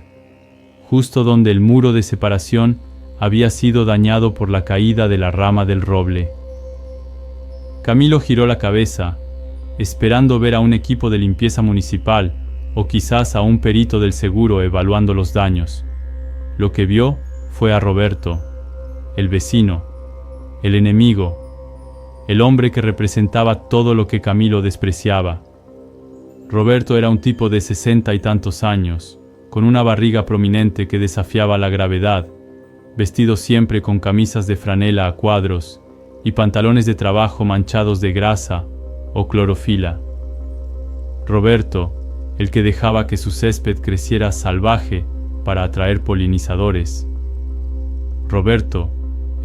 justo donde el muro de separación había sido dañado por la caída de la rama del roble. Camilo giró la cabeza, esperando ver a un equipo de limpieza municipal o quizás a un perito del seguro evaluando los daños. Lo que vio fue a Roberto, el vecino, el enemigo, el hombre que representaba todo lo que Camilo despreciaba. Roberto era un tipo de 60 y tantos años, con una barriga prominente que desafiaba la gravedad, vestido siempre con camisas de franela a cuadros y pantalones de trabajo manchados de grasa o clorofila. Roberto, el que dejaba que su césped creciera salvaje para atraer polinizadores. Roberto,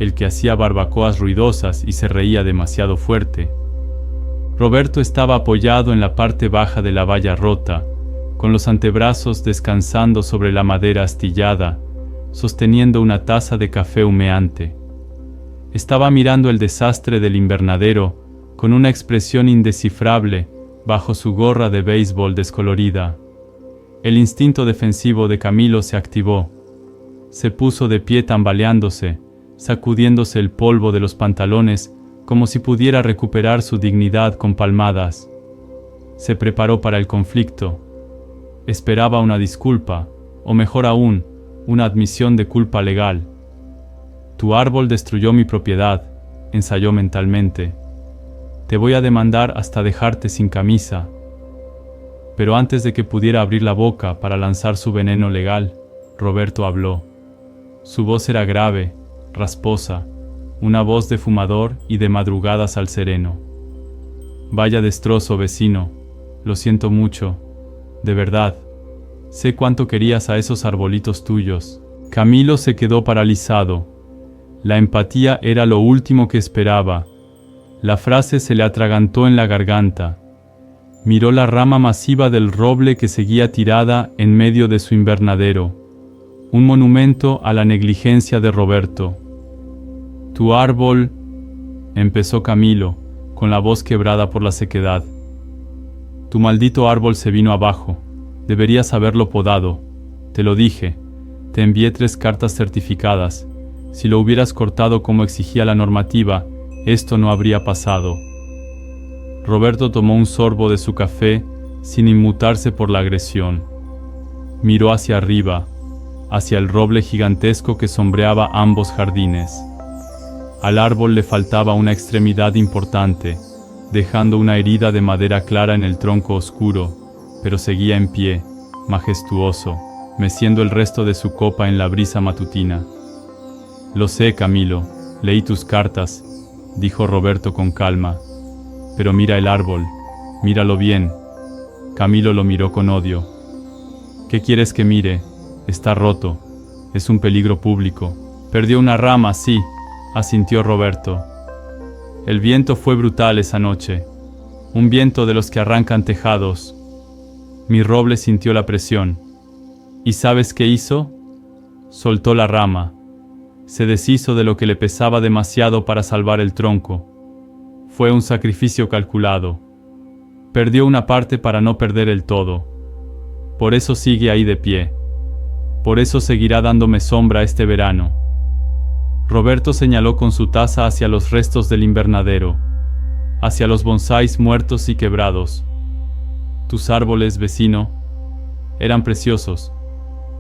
el que hacía barbacoas ruidosas y se reía demasiado fuerte. Roberto estaba apoyado en la parte baja de la valla rota, con los antebrazos descansando sobre la madera astillada, sosteniendo una taza de café humeante. Estaba mirando el desastre del invernadero con una expresión indescifrable bajo su gorra de béisbol descolorida. El instinto defensivo de Camilo se activó. Se puso de pie tambaleándose, sacudiéndose el polvo de los pantalones como si pudiera recuperar su dignidad con palmadas. Se preparó para el conflicto. Esperaba una disculpa, o mejor aún, una admisión de culpa legal. Tu árbol destruyó mi propiedad, ensayó mentalmente. Te voy a demandar hasta dejarte sin camisa. Pero antes de que pudiera abrir la boca para lanzar su veneno legal, Roberto habló. Su voz era grave, rasposa, una voz de fumador y de madrugadas al sereno. Vaya destrozo, vecino, lo siento mucho, de verdad. Sé cuánto querías a esos arbolitos tuyos. Camilo se quedó paralizado. La empatía era lo último que esperaba. La frase se le atragantó en la garganta. Miró la rama masiva del roble que seguía tirada en medio de su invernadero. Un monumento a la negligencia de Roberto. Tu árbol, empezó Camilo, con la voz quebrada por la sequedad. Tu maldito árbol se vino abajo. Deberías haberlo podado. Te lo dije. Te envié 3 cartas certificadas. Si lo hubieras cortado como exigía la normativa, esto no habría pasado. Roberto tomó un sorbo de su café sin inmutarse por la agresión. Miró hacia arriba, hacia el roble gigantesco que sombreaba ambos jardines. Al árbol le faltaba una extremidad importante, dejando una herida de madera clara en el tronco oscuro, pero seguía en pie, majestuoso, meciendo el resto de su copa en la brisa matutina. Lo sé, Camilo, leí tus cartas, dijo Roberto con calma. Pero mira el árbol, Míralo bien. Camilo lo miró con odio. ¿Qué quieres que mire? Está roto. Es un peligro público. Perdió una rama, sí, asintió Roberto. El viento fue brutal esa noche. Un viento de los que arrancan tejados. Mi roble sintió la presión. ¿Y sabes qué hizo? Soltó la rama. Se deshizo de lo que le pesaba demasiado para salvar el tronco. Fue un sacrificio calculado. Perdió una parte para no perder el todo. Por eso sigue ahí de pie. Por eso seguirá dándome sombra este verano. Roberto señaló con su taza hacia los restos del invernadero, hacia los bonsáis muertos y quebrados. Tus árboles, vecino, eran preciosos,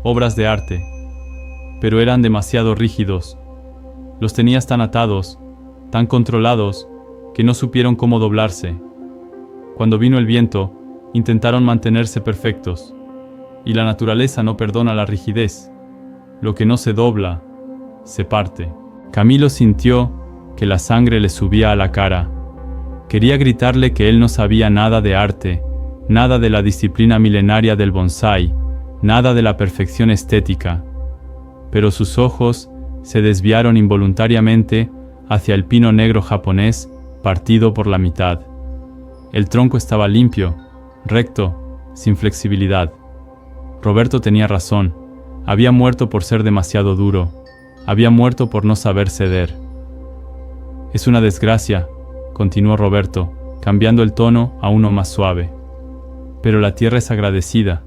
obras de arte, pero eran demasiado rígidos. Los tenías tan atados, tan controlados, que no supieron cómo doblarse. Cuando vino el viento, intentaron mantenerse perfectos, y la naturaleza no perdona la rigidez. Lo que no se dobla, se parte. Camilo sintió que la sangre le subía a la cara. Quería gritarle que él no sabía nada de arte, nada de la disciplina milenaria del bonsái, nada de la perfección estética. Pero sus ojos se desviaron involuntariamente hacia el pino negro japonés partido por la mitad. El tronco estaba limpio, recto, sin flexibilidad. Roberto tenía razón. Había muerto por ser demasiado duro. Había muerto por no saber ceder. Es una desgracia, continuó Roberto, cambiando el tono a uno más suave. Pero la tierra es agradecida.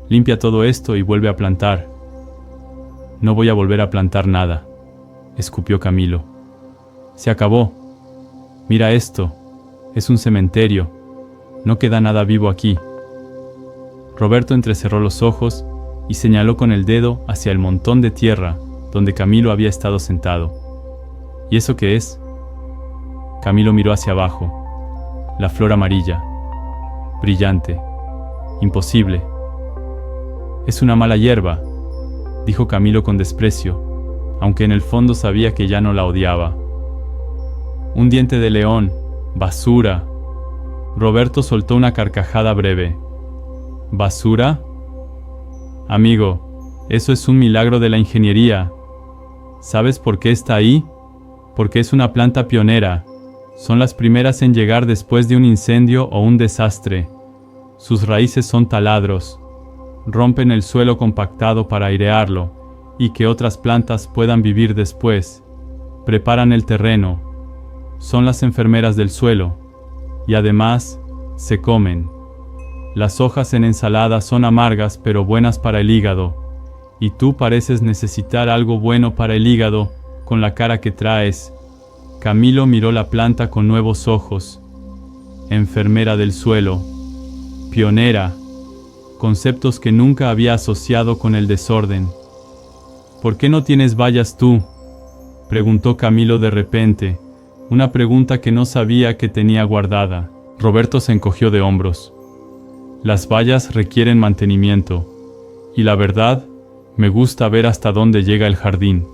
Limpia todo esto y vuelve a plantar. No voy a volver a plantar nada, escupió Camilo. Se acabó. Mira esto. Es un cementerio. No queda nada vivo aquí. Roberto entrecerró los ojos y señaló con el dedo hacia el montón de tierra donde Camilo había estado sentado. ¿Y eso qué es? Camilo miró hacia abajo. La flor amarilla. Brillante. Imposible. Es una mala hierba, dijo Camilo con desprecio, aunque en el fondo sabía que ya no la odiaba. Un diente de león. Basura. Roberto soltó una carcajada breve. ¿Basura? Amigo, eso es un milagro de la ingeniería. ¿Sabes por qué está ahí? Porque es una planta pionera. Son las primeras en llegar después de un incendio o un desastre. Sus raíces son taladros. Rompen el suelo compactado para airearlo y que otras plantas puedan vivir después. Preparan el terreno. Son las enfermeras del suelo. Y además, se comen. Las hojas en ensalada son amargas pero buenas para el hígado. Y tú pareces necesitar algo bueno para el hígado, con la cara que traes. Camilo miró la planta con nuevos ojos. Enfermera del suelo. Pionera. Conceptos que nunca había asociado con el desorden. ¿Por qué no tienes bayas tú?, preguntó Camilo de repente, una pregunta que no sabía que tenía guardada. Roberto se encogió de hombros. Las bayas requieren mantenimiento, y la verdad, me gusta ver hasta dónde llega el jardín.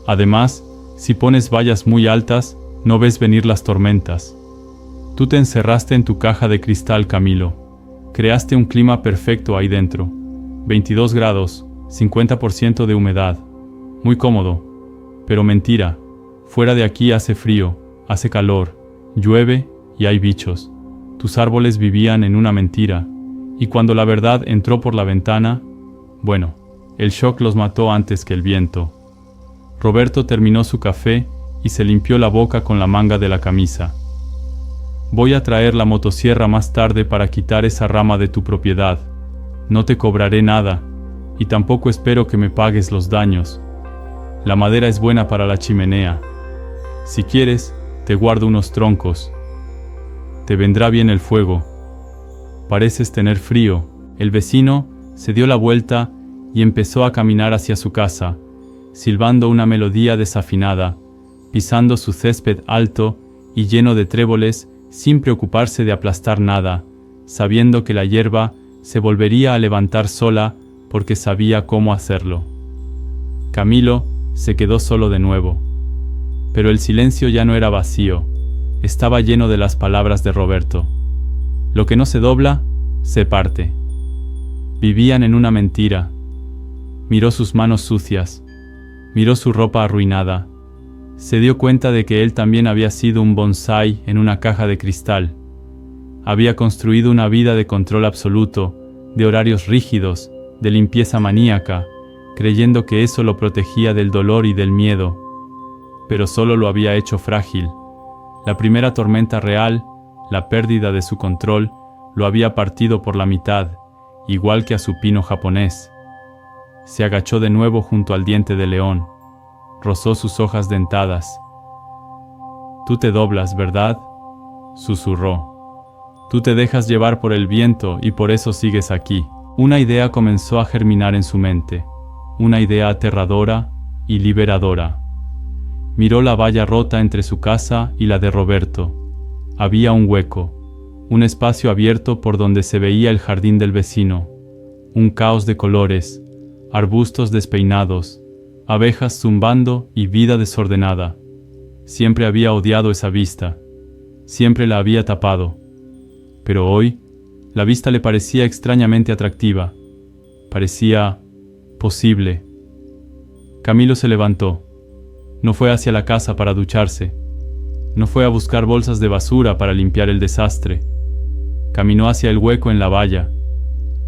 Además, si pones vallas muy altas, no ves venir las tormentas. Tú te encerraste en tu caja de cristal, Camilo. Creaste un clima perfecto ahí dentro. 22 grados, 50% de humedad. Muy cómodo. Pero mentira. Fuera de aquí hace frío, hace calor, llueve y hay bichos. Tus árboles vivían en una mentira. Y cuando la verdad entró por la ventana, bueno, el shock los mató antes que el viento. Roberto terminó su café y se limpió la boca con la manga de la camisa. Voy a traer la motosierra más tarde para quitar esa rama de tu propiedad. No te cobraré nada, y tampoco espero que me pagues los daños. La madera es buena para la chimenea. Si quieres, te guardo unos troncos. Te vendrá bien el fuego. Pareces tener frío. El vecino se dio la vuelta y empezó a caminar hacia su casa, silbando una melodía desafinada, pisando su césped alto y lleno de tréboles, sin preocuparse de aplastar nada, sabiendo que la hierba se volvería a levantar sola porque sabía cómo hacerlo. Camilo se quedó solo de nuevo. Pero el silencio ya no era vacío, estaba lleno de las palabras de Roberto. Lo que no se dobla, se parte. Vivían en una mentira. Miró sus manos sucias. Miró su ropa arruinada. Se dio cuenta de que él también había sido un bonsái en una caja de cristal. Había construido una vida de control absoluto, de horarios rígidos, de limpieza maníaca, creyendo que eso lo protegía del dolor y del miedo. Pero solo lo había hecho frágil. La primera tormenta real, la pérdida de su control, lo había partido por la mitad, igual que a su pino japonés. Se agachó de nuevo junto al diente de león. Rozó sus hojas dentadas. «Tú te doblas, ¿verdad?», susurró. «Tú te dejas llevar por el viento y por eso sigues aquí». Una idea comenzó a germinar en su mente. Una idea aterradora y liberadora. Miró la valla rota entre su casa y la de Roberto. Había un hueco, un espacio abierto por donde se veía el jardín del vecino. Un caos de colores, arbustos despeinados, abejas zumbando y vida desordenada. Siempre había odiado esa vista. Siempre la había tapado. Pero hoy, la vista le parecía extrañamente atractiva. Parecía posible. Camilo se levantó. No fue hacia la casa para ducharse. No fue a buscar bolsas de basura para limpiar el desastre. Caminó hacia el hueco en la valla.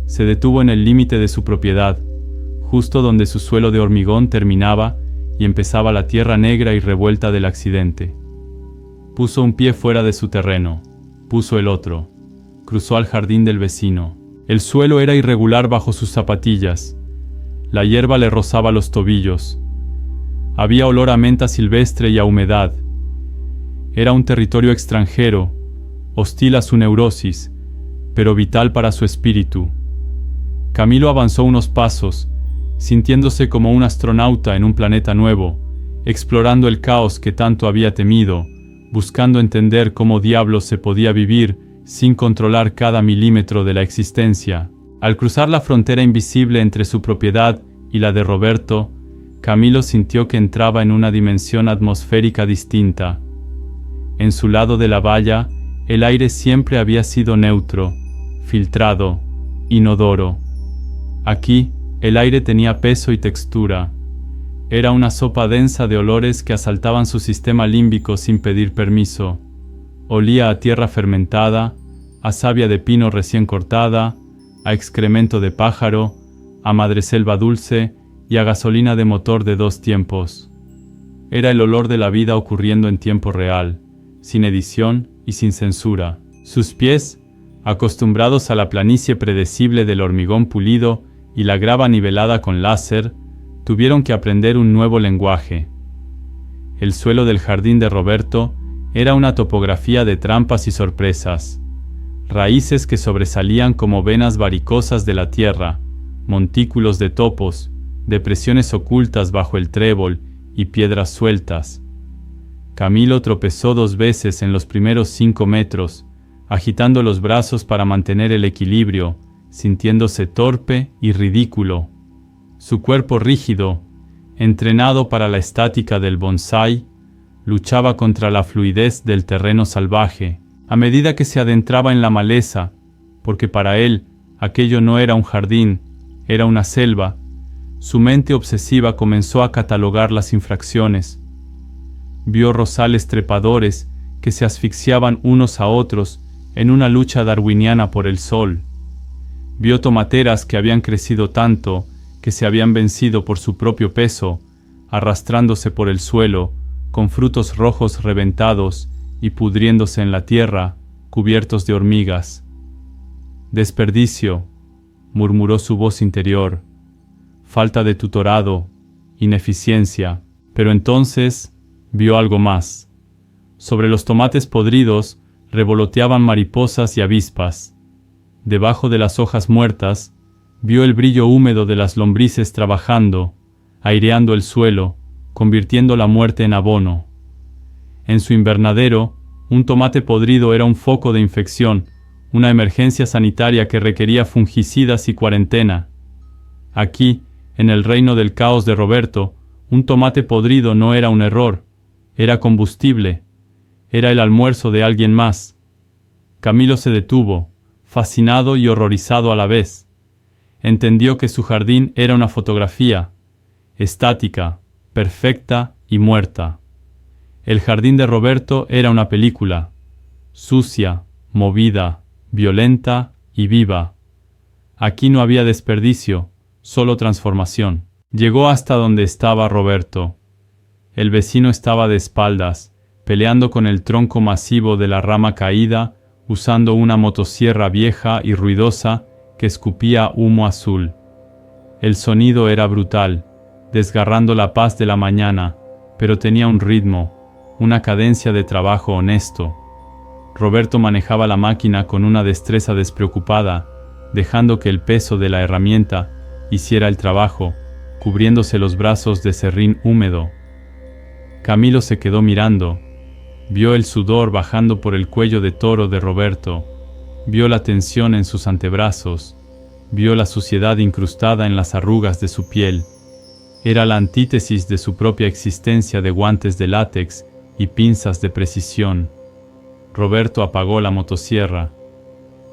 Se detuvo en el límite de su propiedad, justo donde su suelo de hormigón terminaba y empezaba la tierra negra y revuelta del accidente. Puso un pie fuera de su terreno, puso el otro. Cruzó al jardín del vecino. El suelo era irregular bajo sus zapatillas. La hierba le rozaba los tobillos. Había olor a menta silvestre y a humedad. Era un territorio extranjero, hostil a su neurosis, pero vital para su espíritu. Camilo avanzó unos pasos, sintiéndose como un astronauta en un planeta nuevo, explorando el caos que tanto había temido, buscando entender cómo diablos se podía vivir sin controlar cada milímetro de la existencia. Al cruzar la frontera invisible entre su propiedad y la de Roberto, Camilo sintió que entraba en una dimensión atmosférica distinta. En su lado de la valla, el aire siempre había sido neutro, filtrado, inodoro. Aquí, el aire tenía peso y textura. Era una sopa densa de olores que asaltaban su sistema límbico sin pedir permiso. Olía a tierra fermentada, a savia de pino recién cortada, a excremento de pájaro, a madreselva dulce y a gasolina de motor de 2 tiempos. Era el olor de la vida ocurriendo en tiempo real, sin edición y sin censura. Sus pies, acostumbrados a la planicie predecible del hormigón pulido y la grava nivelada con láser, tuvieron que aprender un nuevo lenguaje. El suelo del jardín de Roberto era una topografía de trampas y sorpresas. Raíces que sobresalían como venas varicosas de la tierra, montículos de topos, depresiones ocultas bajo el trébol y piedras sueltas. Camilo tropezó 2 veces en los primeros 5 metros, agitando los brazos para mantener el equilibrio, sintiéndose torpe y ridículo. Su cuerpo rígido, entrenado para la estática del bonsái, luchaba contra la fluidez del terreno salvaje, a medida que se adentraba en la maleza, porque para él aquello no era un jardín, era una selva. Su mente obsesiva comenzó a catalogar las infracciones. Vio rosales trepadores que se asfixiaban unos a otros en una lucha darwiniana por el sol. Vio tomateras que habían crecido tanto que se habían vencido por su propio peso, arrastrándose por el suelo, con frutos rojos reventados y pudriéndose en la tierra, cubiertos de hormigas. «Desperdicio», murmuró su voz interior. «Falta de tutorado, ineficiencia». Pero entonces vio algo más. Sobre los tomates podridos revoloteaban mariposas y avispas. Debajo de las hojas muertas, vio el brillo húmedo de las lombrices trabajando, aireando el suelo, convirtiendo la muerte en abono. En su invernadero, un tomate podrido era un foco de infección, una emergencia sanitaria que requería fungicidas y cuarentena. Aquí, en el reino del caos de Roberto, un tomate podrido no era un error, era combustible, era el almuerzo de alguien más. Camilo se detuvo, fascinado y horrorizado a la vez. Entendió que su jardín era una fotografía, estática, perfecta y muerta. El jardín de Roberto era una película, sucia, movida, violenta y viva. Aquí no había desperdicio, solo transformación. Llegó hasta donde estaba Roberto. El vecino estaba de espaldas, peleando con el tronco masivo de la rama caída, usando una motosierra vieja y ruidosa que escupía humo azul. El sonido era brutal, desgarrando la paz de la mañana, pero tenía un ritmo, una cadencia de trabajo honesto. Roberto manejaba la máquina con una destreza despreocupada, dejando que el peso de la herramienta hiciera el trabajo, cubriéndose los brazos de serrín húmedo. Camilo se quedó mirando. Vio el sudor bajando por el cuello de toro de Roberto. Vio la tensión en sus antebrazos. Vio la suciedad incrustada en las arrugas de su piel. Era la antítesis de su propia existencia de guantes de látex y pinzas de precisión. Roberto apagó la motosierra.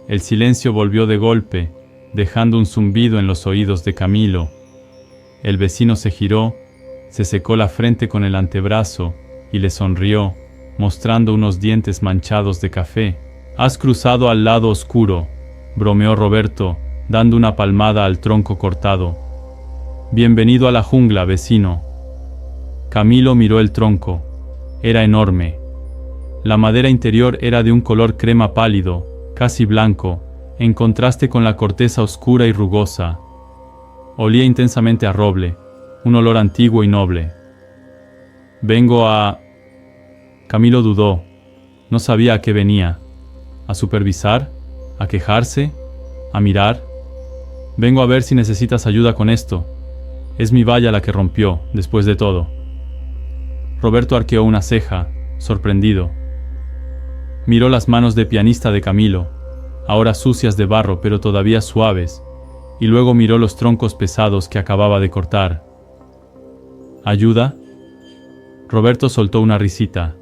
El silencio volvió de golpe, dejando un zumbido en los oídos de Camilo. El vecino se giró, se secó la frente con el antebrazo y le sonrió, mostrando unos dientes manchados de café. «Has cruzado al lado oscuro», bromeó Roberto, dando una palmada al tronco cortado. «Bienvenido a la jungla, vecino». Camilo miró el tronco. Era enorme. La madera interior era de un color crema pálido, casi blanco, en contraste con la corteza oscura y rugosa. Olía intensamente a roble, un olor antiguo y noble. «Vengo a...». Camilo dudó. No sabía a qué venía. ¿A supervisar? ¿A quejarse? ¿A mirar? «Vengo a ver si necesitas ayuda con esto. Es mi valla la que rompió, después de todo». Roberto arqueó una ceja, sorprendido. Miró las manos de pianista de Camilo, ahora sucias de barro pero todavía suaves, y luego miró los troncos pesados que acababa de cortar. «¿Ayuda?» Roberto soltó una risita.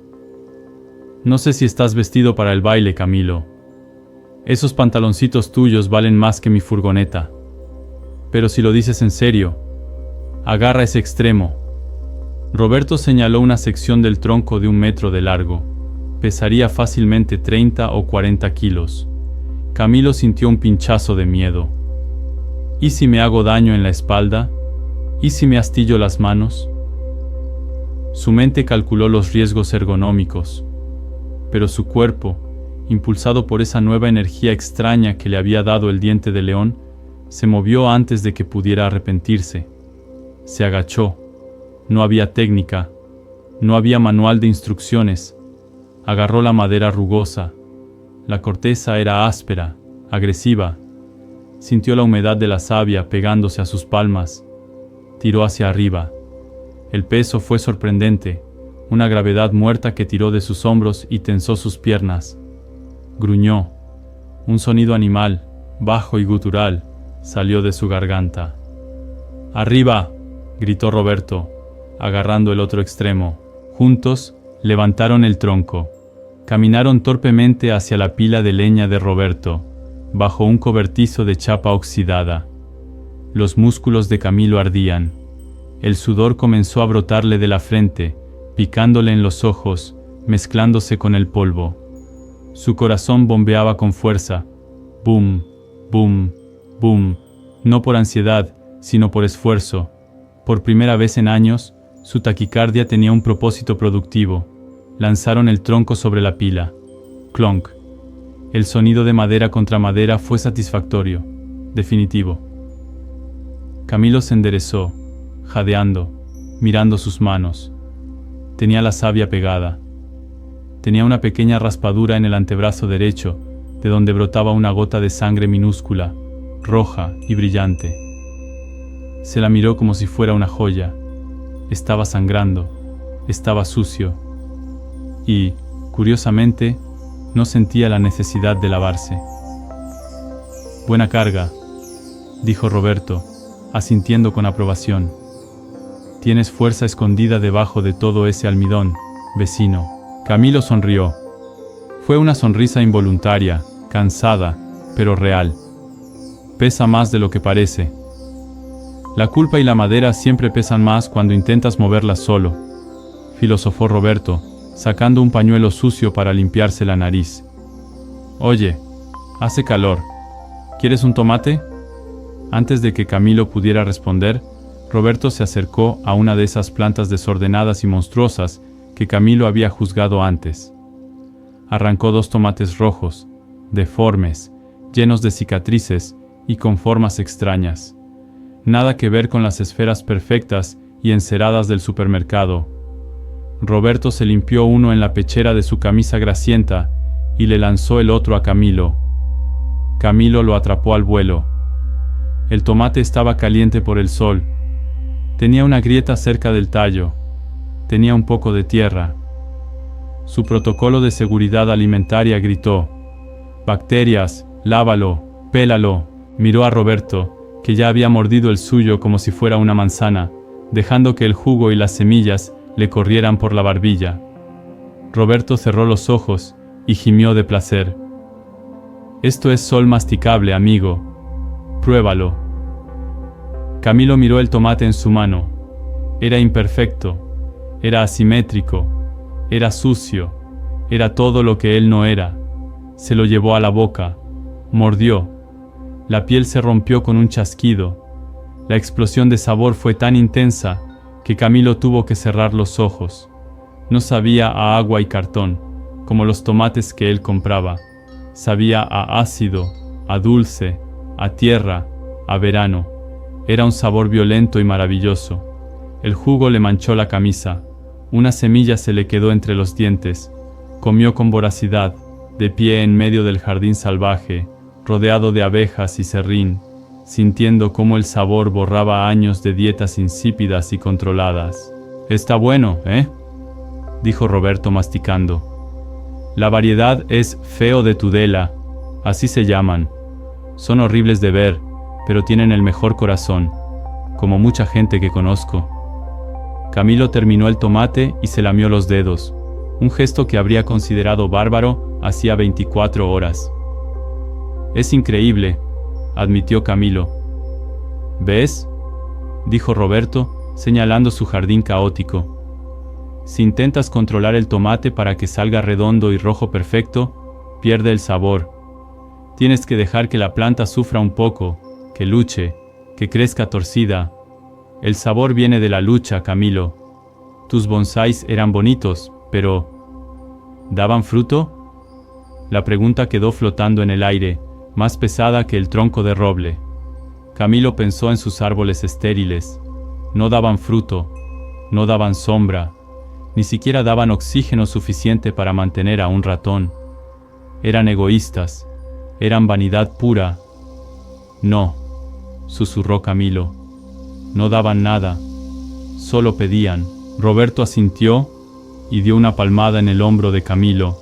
«No sé si estás vestido para el baile, Camilo. Esos pantaloncitos tuyos valen más que mi furgoneta. Pero si lo dices en serio, agarra ese extremo». Roberto señaló una sección del tronco de 1 metro de largo. Pesaría fácilmente 30 o 40 kilos. Camilo sintió un pinchazo de miedo. ¿Y si me hago daño en la espalda? ¿Y si me astillo las manos? Su mente calculó los riesgos ergonómicos, pero su cuerpo, impulsado por esa nueva energía extraña que le había dado el diente de león, se movió antes de que pudiera arrepentirse. Se agachó. No había técnica, no había manual de instrucciones. Agarró la madera rugosa. La corteza era áspera, agresiva. Sintió la humedad de la savia pegándose a sus palmas. Tiró hacia arriba. El peso fue sorprendente, una gravedad muerta que tiró de sus hombros y tensó sus piernas. Gruñó. Un sonido animal, bajo y gutural, salió de su garganta. «¡Arriba!», gritó Roberto, agarrando el otro extremo. Juntos, levantaron el tronco. Caminaron torpemente hacia la pila de leña de Roberto, bajo un cobertizo de chapa oxidada. Los músculos de Camilo ardían. El sudor comenzó a brotarle de la frente, picándole en los ojos, mezclándose con el polvo. Su corazón bombeaba con fuerza. Boom, boom, boom. No por ansiedad, sino por esfuerzo. Por primera vez en años, su taquicardia tenía un propósito productivo. Lanzaron el tronco sobre la pila. Clonk. El sonido de madera contra madera fue satisfactorio, definitivo. Camilo se enderezó, jadeando, mirando sus manos. Tenía la savia pegada. Tenía una pequeña raspadura en el antebrazo derecho, de donde brotaba una gota de sangre minúscula, roja y brillante. Se la miró como si fuera una joya. Estaba sangrando, estaba sucio. Y, curiosamente, no sentía la necesidad de lavarse. «Buena carga», dijo Roberto, asintiendo con aprobación. «Tienes fuerza escondida debajo de todo ese almidón, vecino». Camilo sonrió. Fue una sonrisa involuntaria, cansada, pero real. Pesa más de lo que parece. La culpa y la madera siempre pesan más cuando intentas moverlas solo, filosofó Roberto, sacando un pañuelo sucio para limpiarse la nariz. Oye, hace calor. ¿Quieres un tomate? Antes de que Camilo pudiera responder, Roberto se acercó a una de esas plantas desordenadas y monstruosas que Camilo había juzgado antes. Arrancó 2 tomates rojos, deformes, llenos de cicatrices y con formas extrañas. Nada que ver con las esferas perfectas y enceradas del supermercado. Roberto se limpió uno en la pechera de su camisa grasienta y le lanzó el otro a Camilo. Camilo lo atrapó al vuelo. El tomate estaba caliente por el sol. Tenía una grieta cerca del tallo. Tenía un poco de tierra. Su protocolo de seguridad alimentaria gritó: «Bacterias, lávalo, pélalo». Miró a Roberto, que ya había mordido el suyo como si fuera una manzana, dejando que el jugo y las semillas le corrieran por la barbilla. Roberto cerró los ojos y gimió de placer. «Esto es sol masticable, amigo. Pruébalo». Camilo miró el tomate en su mano. Era imperfecto, era asimétrico, era sucio, era todo lo que él no era. Se lo llevó a la boca, mordió. La piel se rompió con un chasquido. La explosión de sabor fue tan intensa que Camilo tuvo que cerrar los ojos. No sabía a agua y cartón, como los tomates que él compraba. Sabía a ácido, a dulce, a tierra, a verano. Era un sabor violento y maravilloso. El jugo le manchó la camisa. Una semilla se le quedó entre los dientes. Comió con voracidad, de pie en medio del jardín salvaje, rodeado de abejas y serrín, sintiendo cómo el sabor borraba años de dietas insípidas y controladas. «Está bueno, ¿eh?», dijo Roberto masticando. «La variedad es feo de Tudela, así se llaman. Son horribles de ver, pero tienen el mejor corazón, como mucha gente que conozco». Camilo terminó el tomate y se lamió los dedos, un gesto que habría considerado bárbaro hacía 24 horas. «Es increíble», admitió Camilo. «¿Ves?», dijo Roberto, señalando su jardín caótico. «Si intentas controlar el tomate para que salga redondo y rojo perfecto, pierde el sabor. Tienes que dejar que la planta sufra un poco, que luche, que crezca torcida. El sabor viene de la lucha, Camilo. Tus bonsáis eran bonitos, pero ¿daban fruto?». La pregunta quedó flotando en el aire, más pesada que el tronco de roble. Camilo pensó en sus árboles estériles. No daban fruto, no daban sombra, ni siquiera daban oxígeno suficiente para mantener a un ratón. Eran egoístas, eran vanidad pura. «No», susurró Camilo. «No daban nada, solo pedían». Roberto asintió y dio una palmada en el hombro de Camilo,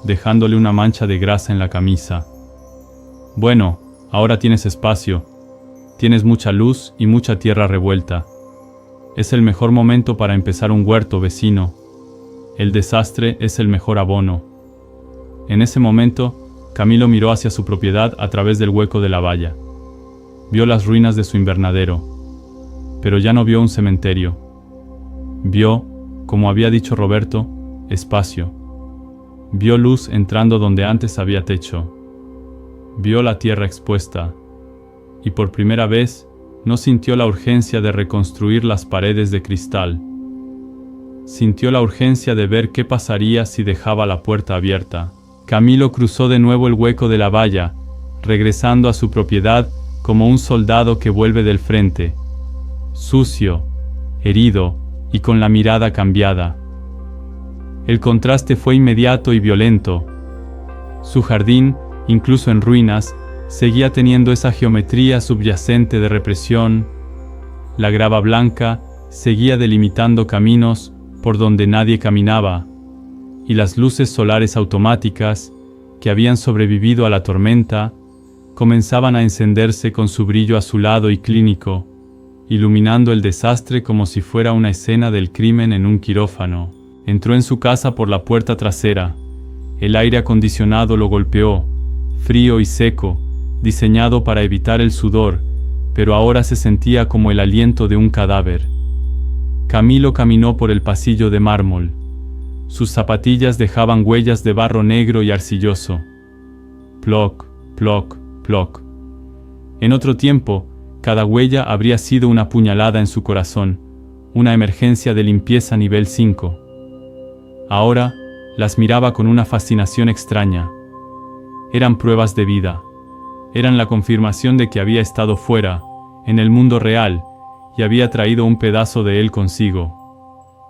dejándole una mancha de grasa en la camisa. «Bueno, ahora tienes espacio. Tienes mucha luz y mucha tierra revuelta. Es el mejor momento para empezar un huerto, vecino. El desastre es el mejor abono». En ese momento, Camilo miró hacia su propiedad a través del hueco de la valla. Vio las ruinas de su invernadero, pero ya no vio un cementerio. Vio, como había dicho Roberto, espacio. Vio luz entrando donde antes había techo. Vio la tierra expuesta, y por primera vez no sintió la urgencia de reconstruir las paredes de cristal. Sintió la urgencia de ver qué pasaría si dejaba la puerta abierta. Camilo cruzó de nuevo el hueco de la valla, regresando a su propiedad como un soldado que vuelve del frente, sucio, herido y con la mirada cambiada. El contraste fue inmediato y violento. Su jardín, incluso en ruinas, seguía teniendo esa geometría subyacente de represión. La grava blanca seguía delimitando caminos por donde nadie caminaba, y las luces solares automáticas, que habían sobrevivido a la tormenta, comenzaban a encenderse con su brillo azulado y clínico, iluminando el desastre como si fuera una escena del crimen en un quirófano. Entró en su casa por la puerta trasera. El aire acondicionado lo golpeó, frío y seco, diseñado para evitar el sudor, pero ahora se sentía como el aliento de un cadáver. Camilo caminó por el pasillo de mármol. Sus zapatillas dejaban huellas de barro negro y arcilloso. Ploc, ploc, ploc. En otro tiempo, cada huella habría sido una puñalada en su corazón, una emergencia de limpieza nivel 5. Ahora, las miraba con una fascinación extraña. Eran pruebas de vida. Eran la confirmación de que había estado fuera, en el mundo real, y había traído un pedazo de él consigo.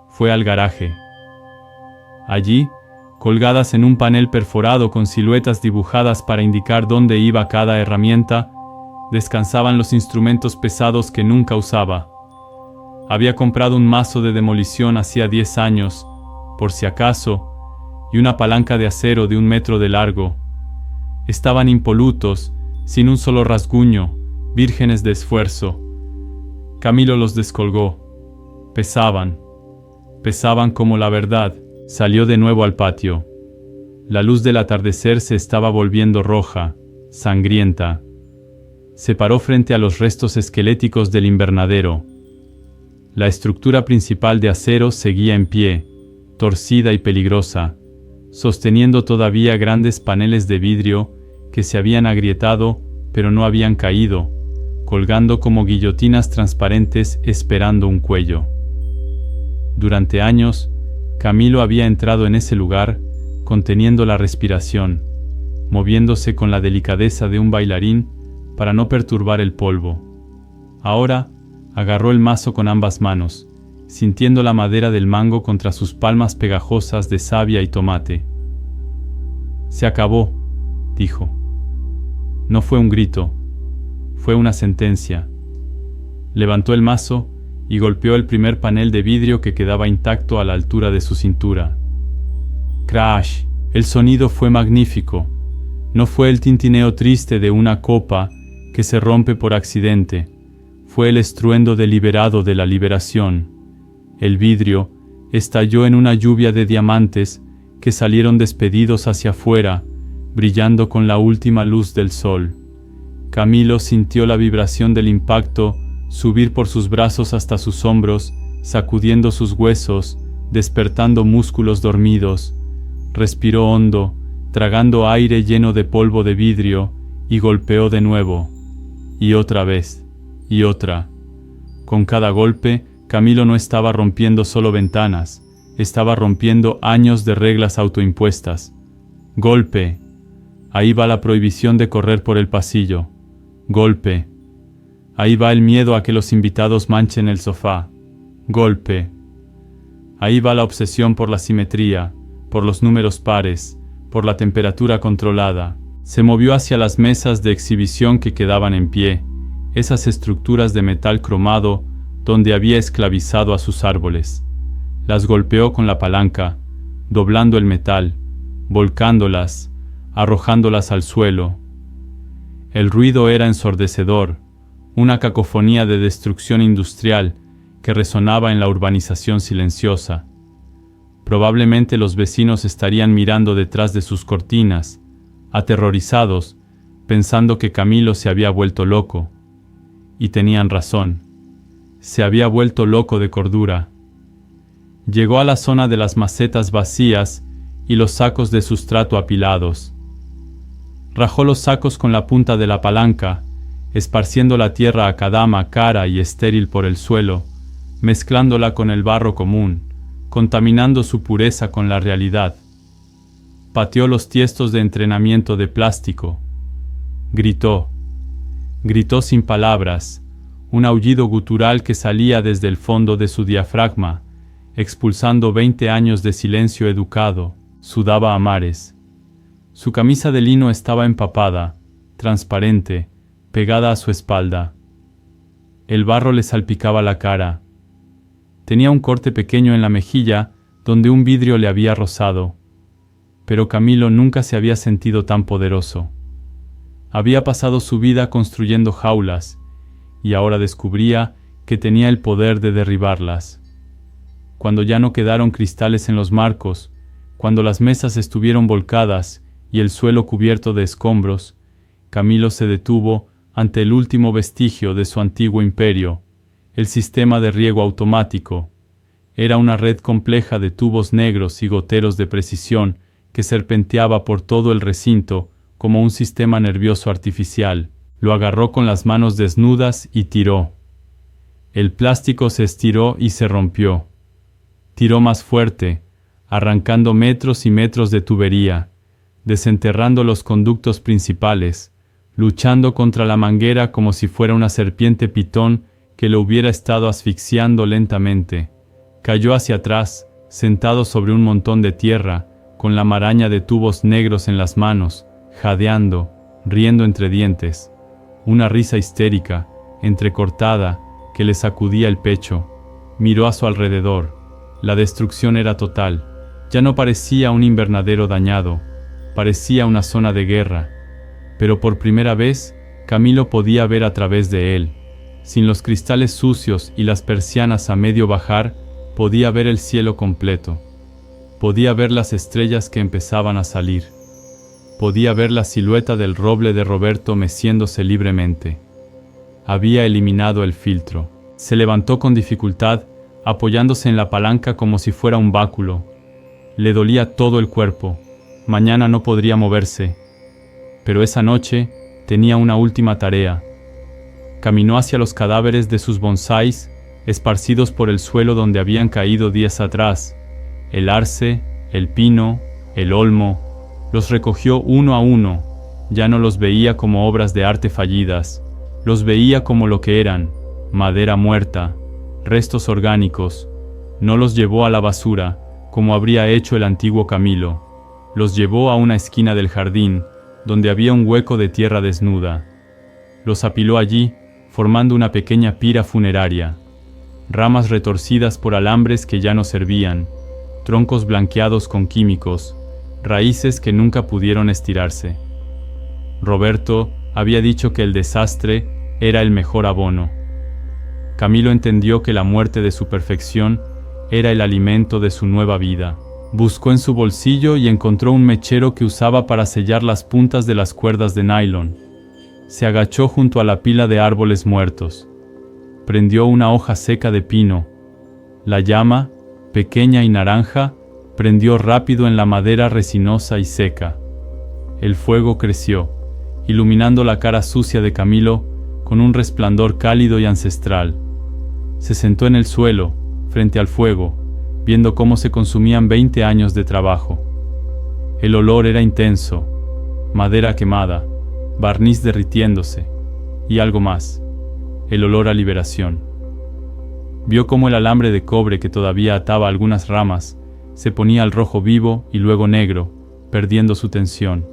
Fue al garaje. Allí, colgadas en un panel perforado con siluetas dibujadas para indicar dónde iba cada herramienta, descansaban los instrumentos pesados que nunca usaba. Había comprado un mazo de demolición hacía 10 años, por si acaso, y una palanca de acero de 1 metro de largo. Estaban impolutos, sin un solo rasguño, vírgenes de esfuerzo. Camilo los descolgó. Pesaban como la verdad. Salió de nuevo al patio. La luz del atardecer se estaba volviendo roja, sangrienta. Se paró frente a los restos esqueléticos del invernadero. La estructura principal de acero seguía en pie, torcida y peligrosa, sosteniendo todavía grandes paneles de vidrio que se habían agrietado, pero no habían caído, colgando como guillotinas transparentes esperando un cuello. Durante años, Camilo había entrado en ese lugar, conteniendo la respiración, moviéndose con la delicadeza de un bailarín para no perturbar el polvo. Ahora, agarró el mazo con ambas manos, sintiendo la madera del mango contra sus palmas pegajosas de savia y tomate. «Se acabó», dijo. No fue un grito, fue una sentencia. Levantó el mazo y golpeó el primer panel de vidrio que quedaba intacto a la altura de su cintura. ¡Crash! El sonido fue magnífico. No fue el tintineo triste de una copa que se rompe por accidente. Fue el estruendo deliberado de la liberación. El vidrio estalló en una lluvia de diamantes que salieron despedidos hacia afuera, brillando con la última luz del sol. Camilo sintió la vibración del impacto subir por sus brazos hasta sus hombros, sacudiendo sus huesos, despertando músculos dormidos. Respiró hondo, tragando aire lleno de polvo de vidrio, y golpeó de nuevo. Y otra vez. Y otra. Con cada golpe, Camilo no estaba rompiendo solo ventanas, estaba rompiendo años de reglas autoimpuestas. Golpe. Ahí va la prohibición de correr por el pasillo. Golpe. Ahí va el miedo a que los invitados manchen el sofá. Golpe. Ahí va la obsesión por la simetría, por los números pares, por la temperatura controlada. Se movió hacia las mesas de exhibición que quedaban en pie, esas estructuras de metal cromado donde había esclavizado a sus árboles. Las golpeó con la palanca, doblando el metal, volcándolas, arrojándolas al suelo. El ruido era ensordecedor, una cacofonía de destrucción industrial que resonaba en la urbanización silenciosa. Probablemente los vecinos estarían mirando detrás de sus cortinas, aterrorizados, pensando que Camilo se había vuelto loco. Y tenían razón. Se había vuelto loco de cordura. Llegó a la zona de las macetas vacías y los sacos de sustrato apilados. Rajó los sacos con la punta de la palanca, esparciendo la tierra acadama cara y estéril por el suelo, mezclándola con el barro común, contaminando su pureza con la realidad. Pateó los tiestos de entrenamiento de plástico. Gritó. Gritó sin palabras, un aullido gutural que salía desde el fondo de su diafragma, expulsando 20 años de silencio educado. Sudaba a mares. Su camisa de lino estaba empapada, transparente, pegada a su espalda. El barro le salpicaba la cara. Tenía un corte pequeño en la mejilla donde un vidrio le había rozado. Pero Camilo nunca se había sentido tan poderoso. Había pasado su vida construyendo jaulas, y ahora descubría que tenía el poder de derribarlas. Cuando ya no quedaron cristales en los marcos, cuando las mesas estuvieron volcadas y el suelo cubierto de escombros, Camilo se detuvo ante el último vestigio de su antiguo imperio, el sistema de riego automático. Era una red compleja de tubos negros y goteros de precisión que serpenteaba por todo el recinto como un sistema nervioso artificial. Lo agarró con las manos desnudas y tiró. El plástico se estiró y se rompió. Tiró más fuerte, arrancando metros y metros de tubería, desenterrando los conductos principales, luchando contra la manguera como si fuera una serpiente pitón que lo hubiera estado asfixiando lentamente. Cayó hacia atrás, sentado sobre un montón de tierra, con la maraña de tubos negros en las manos, jadeando, riendo entre dientes. Una risa histérica, entrecortada, que le sacudía el pecho. Miró a su alrededor. La destrucción era total. Ya no parecía un invernadero dañado, parecía una zona de guerra. Pero por primera vez, Camilo podía ver a través de él. Sin los cristales sucios y las persianas a medio bajar, podía ver el cielo completo. Podía ver las estrellas que empezaban a salir. Podía ver la silueta del roble de Roberto meciéndose libremente. Había eliminado el filtro. Se levantó con dificultad, apoyándose en la palanca como si fuera un báculo. Le dolía todo el cuerpo. Mañana no podría moverse. Pero esa noche tenía una última tarea. Caminó hacia los cadáveres de sus bonsáis, esparcidos por el suelo donde habían caído días atrás. El arce, el pino, el olmo. Los recogió uno a uno. Ya no los veía como obras de arte fallidas. Los veía como lo que eran: madera muerta, restos orgánicos. No los llevó a la basura, como habría hecho el antiguo Camilo. Los llevó a una esquina del jardín, donde había un hueco de tierra desnuda. Los apiló allí, formando una pequeña pira funeraria. Ramas retorcidas por alambres que ya no servían, troncos blanqueados con químicos, raíces que nunca pudieron estirarse. Roberto había dicho que el desastre era el mejor abono. Camilo entendió que la muerte de su perfección era el alimento de su nueva vida. Buscó en su bolsillo y encontró un mechero que usaba para sellar las puntas de las cuerdas de nylon. Se agachó junto a la pila de árboles muertos. Prendió una hoja seca de pino. La llama, pequeña y naranja, prendió rápido en la madera resinosa y seca. El fuego creció, iluminando la cara sucia de Camilo con un resplandor cálido y ancestral. Se sentó en el suelo, frente al fuego, viendo cómo se consumían 20 años de trabajo. El olor era intenso: madera quemada, barniz derritiéndose, y algo más: el olor a liberación. Vio cómo el alambre de cobre que todavía ataba algunas ramas se ponía al rojo vivo y luego negro, perdiendo su tensión.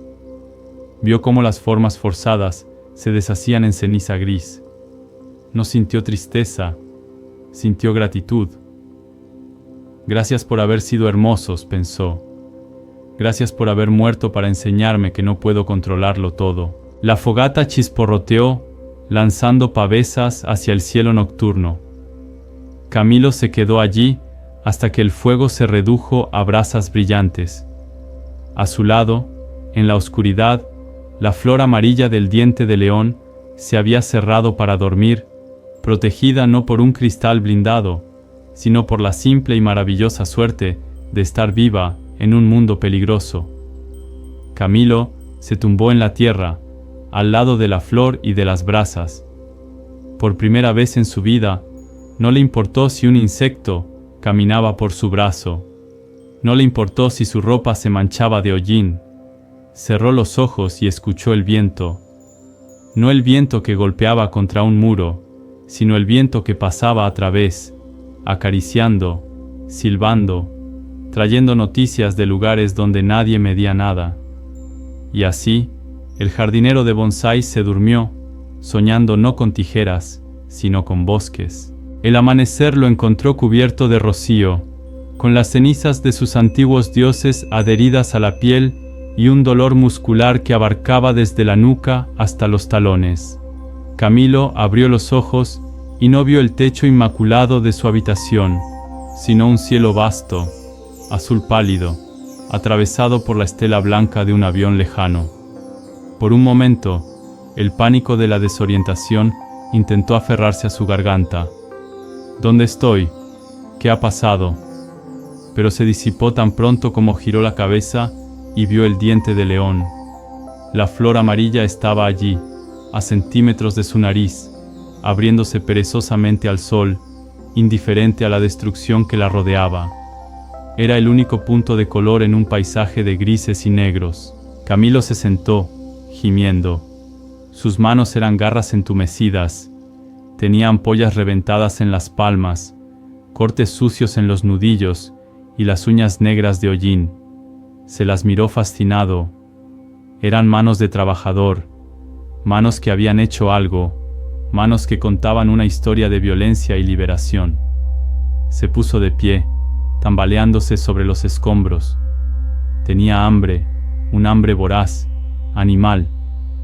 Vio cómo las formas forzadas se deshacían en ceniza gris. No sintió tristeza, sintió gratitud. Gracias por haber sido hermosos, pensó. Gracias por haber muerto para enseñarme que no puedo controlarlo todo. La fogata chisporroteó, lanzando pavesas hacia el cielo nocturno. Camilo se quedó allí hasta que el fuego se redujo a brasas brillantes. A su lado, en la oscuridad, la flor amarilla del diente de león se había cerrado para dormir, protegida no por un cristal blindado, sino por la simple y maravillosa suerte de estar viva en un mundo peligroso. Camilo se tumbó en la tierra, al lado de la flor y de las brasas. Por primera vez en su vida, no le importó si un insecto caminaba por su brazo. No le importó si su ropa se manchaba de hollín. Cerró los ojos y escuchó el viento. No el viento que golpeaba contra un muro, sino el viento que pasaba a través, acariciando, silbando, trayendo noticias de lugares donde nadie medía nada. Y así, el jardinero de bonsái se durmió, soñando no con tijeras, sino con bosques. El amanecer lo encontró cubierto de rocío, con las cenizas de sus antiguos dioses adheridas a la piel y un dolor muscular que abarcaba desde la nuca hasta los talones. Camilo abrió los ojos y no vio el techo inmaculado de su habitación, sino un cielo vasto, azul pálido, atravesado por la estela blanca de un avión lejano. Por un momento, El pánico de la desorientación intentó aferrarse a su garganta. ¿Dónde estoy? ¿Qué ha pasado? Pero se disipó tan pronto como giró la cabeza y vio el diente de león. La flor amarilla estaba allí, a centímetros de su nariz, abriéndose perezosamente al sol, indiferente a la destrucción que la rodeaba. Era el único punto de color en un paisaje de grises y negros. Camilo se sentó, gimiendo. Sus manos eran garras entumecidas. Tenía ampollas reventadas en las palmas, cortes sucios en los nudillos y las uñas negras de hollín. Se las miró fascinado. Eran manos de trabajador, manos que habían hecho algo, manos que contaban una historia de violencia y liberación. Se puso de pie, tambaleándose sobre los escombros. Tenía hambre, un hambre voraz, animal,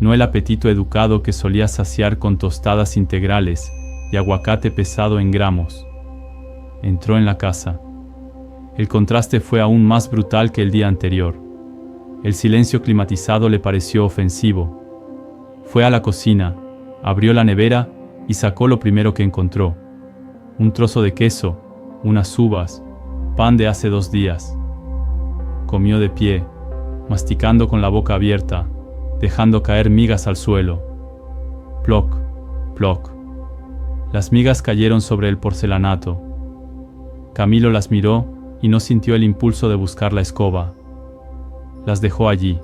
no el apetito educado que solía saciar con tostadas integrales y aguacate pesado en gramos. Entró en la casa. El contraste fue aún más brutal que el día anterior. El silencio climatizado le pareció ofensivo. Fue a la cocina, abrió la nevera y sacó lo primero que encontró. Un trozo de queso, unas uvas, pan de hace 2 días. Comió de pie, masticando con la boca abierta, dejando caer migas al suelo. Ploc, ploc. Las migas cayeron sobre el porcelanato. Camilo las miró y no sintió el impulso de buscar la escoba. Las dejó allí.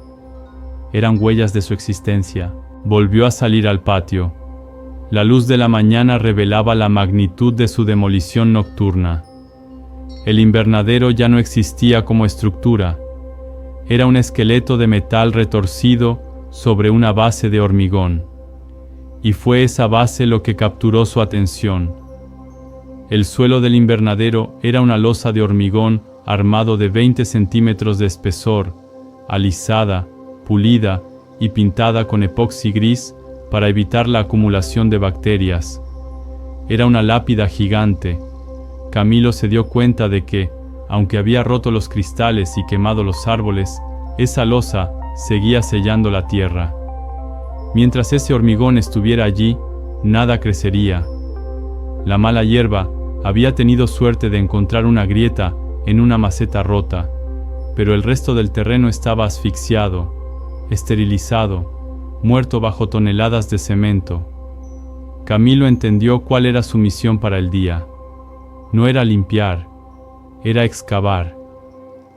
Eran huellas de su existencia. Volvió a salir al patio. La luz de la mañana revelaba la magnitud de su demolición nocturna. El invernadero ya no existía como estructura. Era un esqueleto de metal retorcido sobre una base de hormigón. Y fue esa base lo que capturó su atención. El suelo del invernadero era una losa de hormigón armado de 20 centímetros de espesor, alisada, pulida y pintada con epoxi gris para evitar la acumulación de bacterias. Era una lápida gigante. Camilo se dio cuenta de que, aunque había roto los cristales y quemado los árboles, esa losa seguía sellando la tierra. Mientras ese hormigón estuviera allí, nada crecería. La mala hierba había tenido suerte de encontrar una grieta en una maceta rota, pero el resto del terreno estaba asfixiado, esterilizado, muerto bajo toneladas de cemento. Camilo entendió cuál era su misión para el día. No era limpiar, era excavar.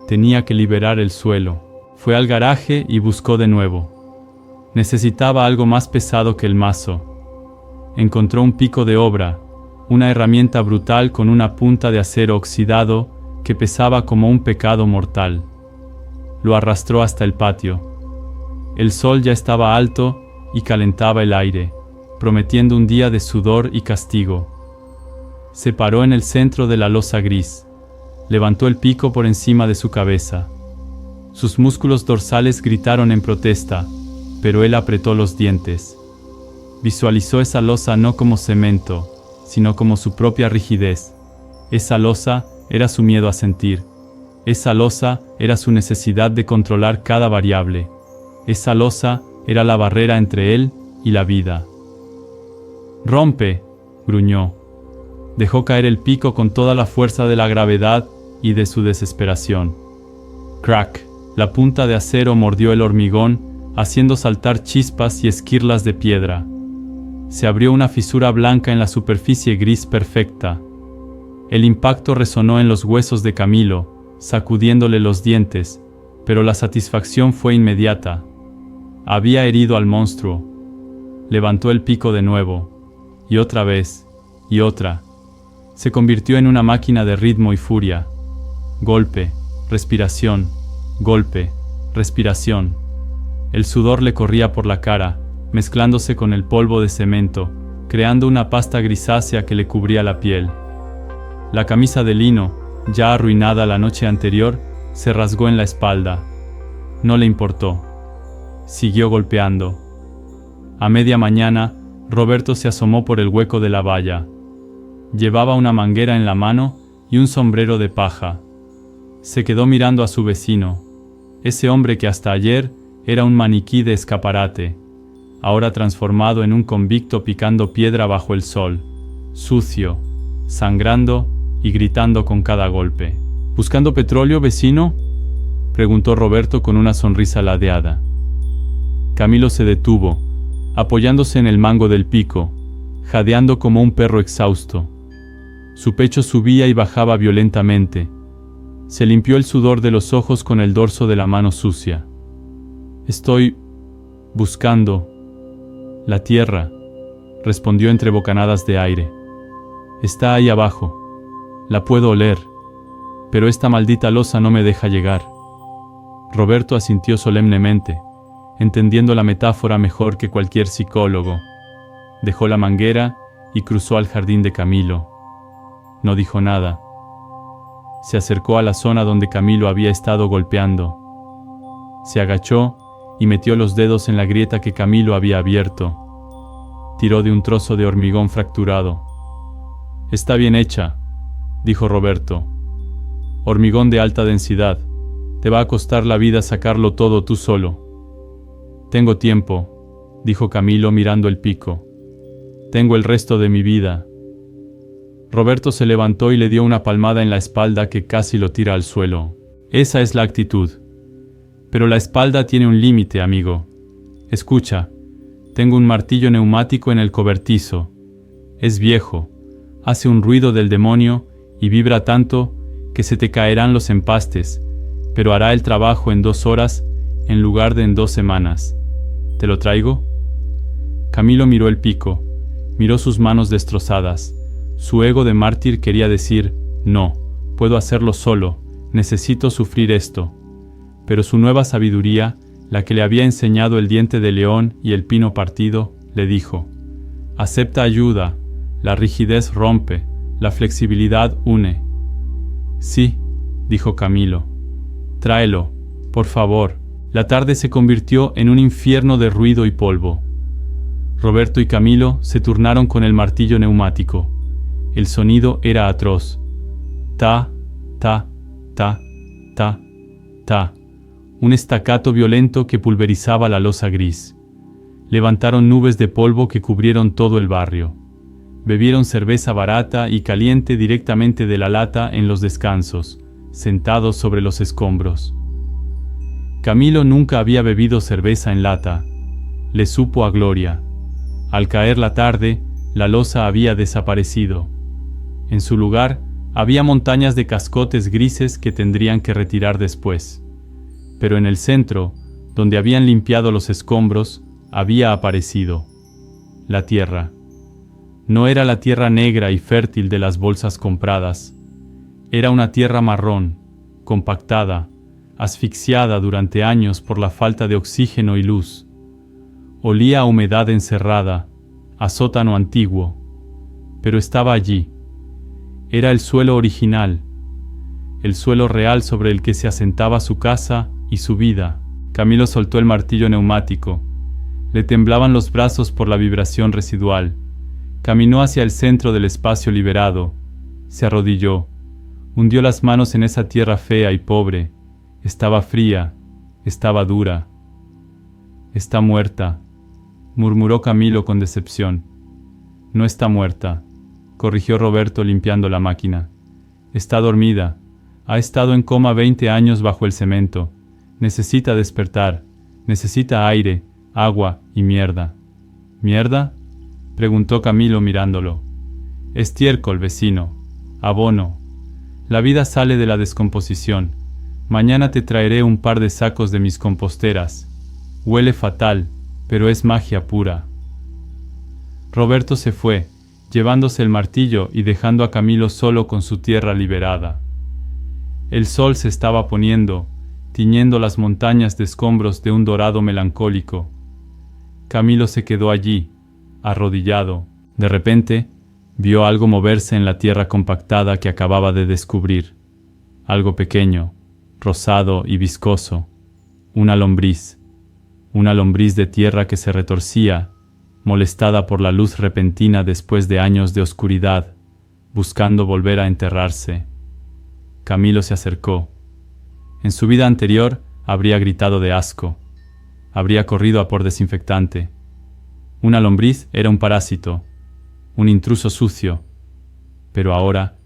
Tenía que liberar el suelo. Fue al garaje y buscó de nuevo. Necesitaba algo más pesado que el mazo. Encontró un pico de obra, una herramienta brutal con una punta de acero oxidado que pesaba como un pecado mortal. Lo arrastró hasta el patio. El sol ya estaba alto y calentaba el aire, prometiendo un día de sudor y castigo. Se paró en el centro de la losa gris. Levantó el pico por encima de su cabeza. Sus músculos dorsales gritaron en protesta, pero él apretó los dientes. Visualizó esa losa no como cemento, sino como su propia rigidez. Esa losa era su miedo a sentir. Esa losa era su necesidad de controlar cada variable. Esa losa era la barrera entre él y la vida. «¡Rompe!», gruñó. Dejó caer el pico con toda la fuerza de la gravedad y de su desesperación. Crack. La punta de acero mordió el hormigón, haciendo saltar chispas y esquirlas de piedra. Se abrió una fisura blanca en la superficie gris perfecta. El impacto resonó en los huesos de Camilo, sacudiéndole los dientes, pero la satisfacción fue inmediata. Había herido al monstruo. Levantó el pico de nuevo, y otra vez, y otra. Se convirtió en una máquina de ritmo y furia. Golpe, respiración, golpe, respiración. El sudor le corría por la cara, mezclándose con el polvo de cemento, creando una pasta grisácea que le cubría la piel. La camisa de lino, ya arruinada la noche anterior, se rasgó en la espalda. No le importó. Siguió golpeando. A media mañana, Roberto se asomó por el hueco de la valla. Llevaba una manguera en la mano y un sombrero de paja. Se quedó mirando a su vecino, ese hombre que hasta ayer era un maniquí de escaparate. ahora transformado en un convicto picando piedra bajo el sol, sucio, sangrando y gritando con cada golpe. ¿Buscando petróleo, vecino?, preguntó Roberto con una sonrisa ladeada. Camilo se detuvo, apoyándose en el mango del pico, jadeando como un perro exhausto. Su pecho subía y bajaba violentamente. Se limpió el sudor de los ojos con el dorso de la mano sucia. «Estoy buscando la tierra», respondió entre bocanadas de aire. «Está ahí abajo. La puedo oler, pero esta maldita losa no me deja llegar». Roberto asintió solemnemente, entendiendo la metáfora mejor que cualquier psicólogo. Dejó la manguera y cruzó al jardín de Camilo. No dijo nada. Se acercó a la zona donde Camilo había estado golpeando. Se agachó y metió los dedos en la grieta que Camilo había abierto. Tiró de un trozo de hormigón fracturado. «Está bien hecha», dijo Roberto. «Hormigón de alta densidad. Te va a costar la vida sacarlo todo tú solo». «Tengo tiempo», dijo Camilo mirando el pico. «Tengo el resto de mi vida». Roberto se levantó y le dio una palmada en la espalda que casi lo tira al suelo. «Esa es la actitud. Pero la espalda tiene un límite, amigo. Escucha, tengo un martillo neumático en el cobertizo. Es viejo, hace un ruido del demonio y vibra tanto que se te caerán los empastes, pero hará el trabajo en 2 horas en lugar de en 2 semanas. ¿Te lo traigo?» Camilo miró el pico, miró sus manos destrozadas. Su ego de mártir quería decir: «No, puedo hacerlo solo, necesito sufrir esto». Pero su nueva sabiduría, la que le había enseñado el diente de león y el pino partido, le dijo: «Acepta ayuda, la rigidez rompe, la flexibilidad une». «Sí», dijo Camilo. «Tráelo, por favor». La tarde se convirtió en un infierno de ruido y polvo. Roberto y Camilo se turnaron con el martillo neumático. El sonido era atroz. Ta, ta, ta, ta, ta. Un estacato violento que pulverizaba la losa gris. Levantaron nubes de polvo que cubrieron todo el barrio. Bebieron cerveza barata y caliente directamente de la lata en los descansos, sentados sobre los escombros. Camilo nunca había bebido cerveza en lata. Le supo a gloria. Al caer la tarde, la losa había desaparecido. En su lugar, había montañas de cascotes grises que tendrían que retirar después. Pero en el centro, donde habían limpiado los escombros, había aparecido la tierra. No era la tierra negra y fértil de las bolsas compradas. Era una tierra marrón, compactada, asfixiada durante años por la falta de oxígeno y luz. Olía a humedad encerrada, a sótano antiguo, pero estaba allí. Era el suelo original, el suelo real sobre el que se asentaba su casa y su vida. Camilo soltó el martillo neumático. Le temblaban los brazos por la vibración residual. Caminó hacia el centro del espacio liberado. Se arrodilló. Hundió las manos en esa tierra fea y pobre. Estaba fría, estaba dura. «Está muerta», murmuró Camilo con decepción. «No está muerta», corrigió Roberto limpiando la máquina. «Está dormida. Ha estado en coma 20 años bajo el cemento. Necesita despertar. Necesita aire, agua y mierda». «¿Mierda?», preguntó Camilo mirándolo. «Estiércol, vecino. Abono. La vida sale de la descomposición. Mañana te traeré un par de sacos de mis composteras. Huele fatal, pero es magia pura». Roberto se fue, llevándose el martillo y dejando a Camilo solo con su tierra liberada. El sol se estaba poniendo, tiñendo las montañas de escombros de un dorado melancólico. Camilo se quedó allí, arrodillado. De repente, vio algo moverse en la tierra compactada que acababa de descubrir. Algo pequeño, rosado y viscoso. Una lombriz de tierra que se retorcía, molestada por la luz repentina después de años de oscuridad, buscando volver a enterrarse. Camilo se acercó. En su vida anterior habría gritado de asco, habría corrido a por desinfectante, Una lombriz era un parásito, un intruso sucio, pero ahora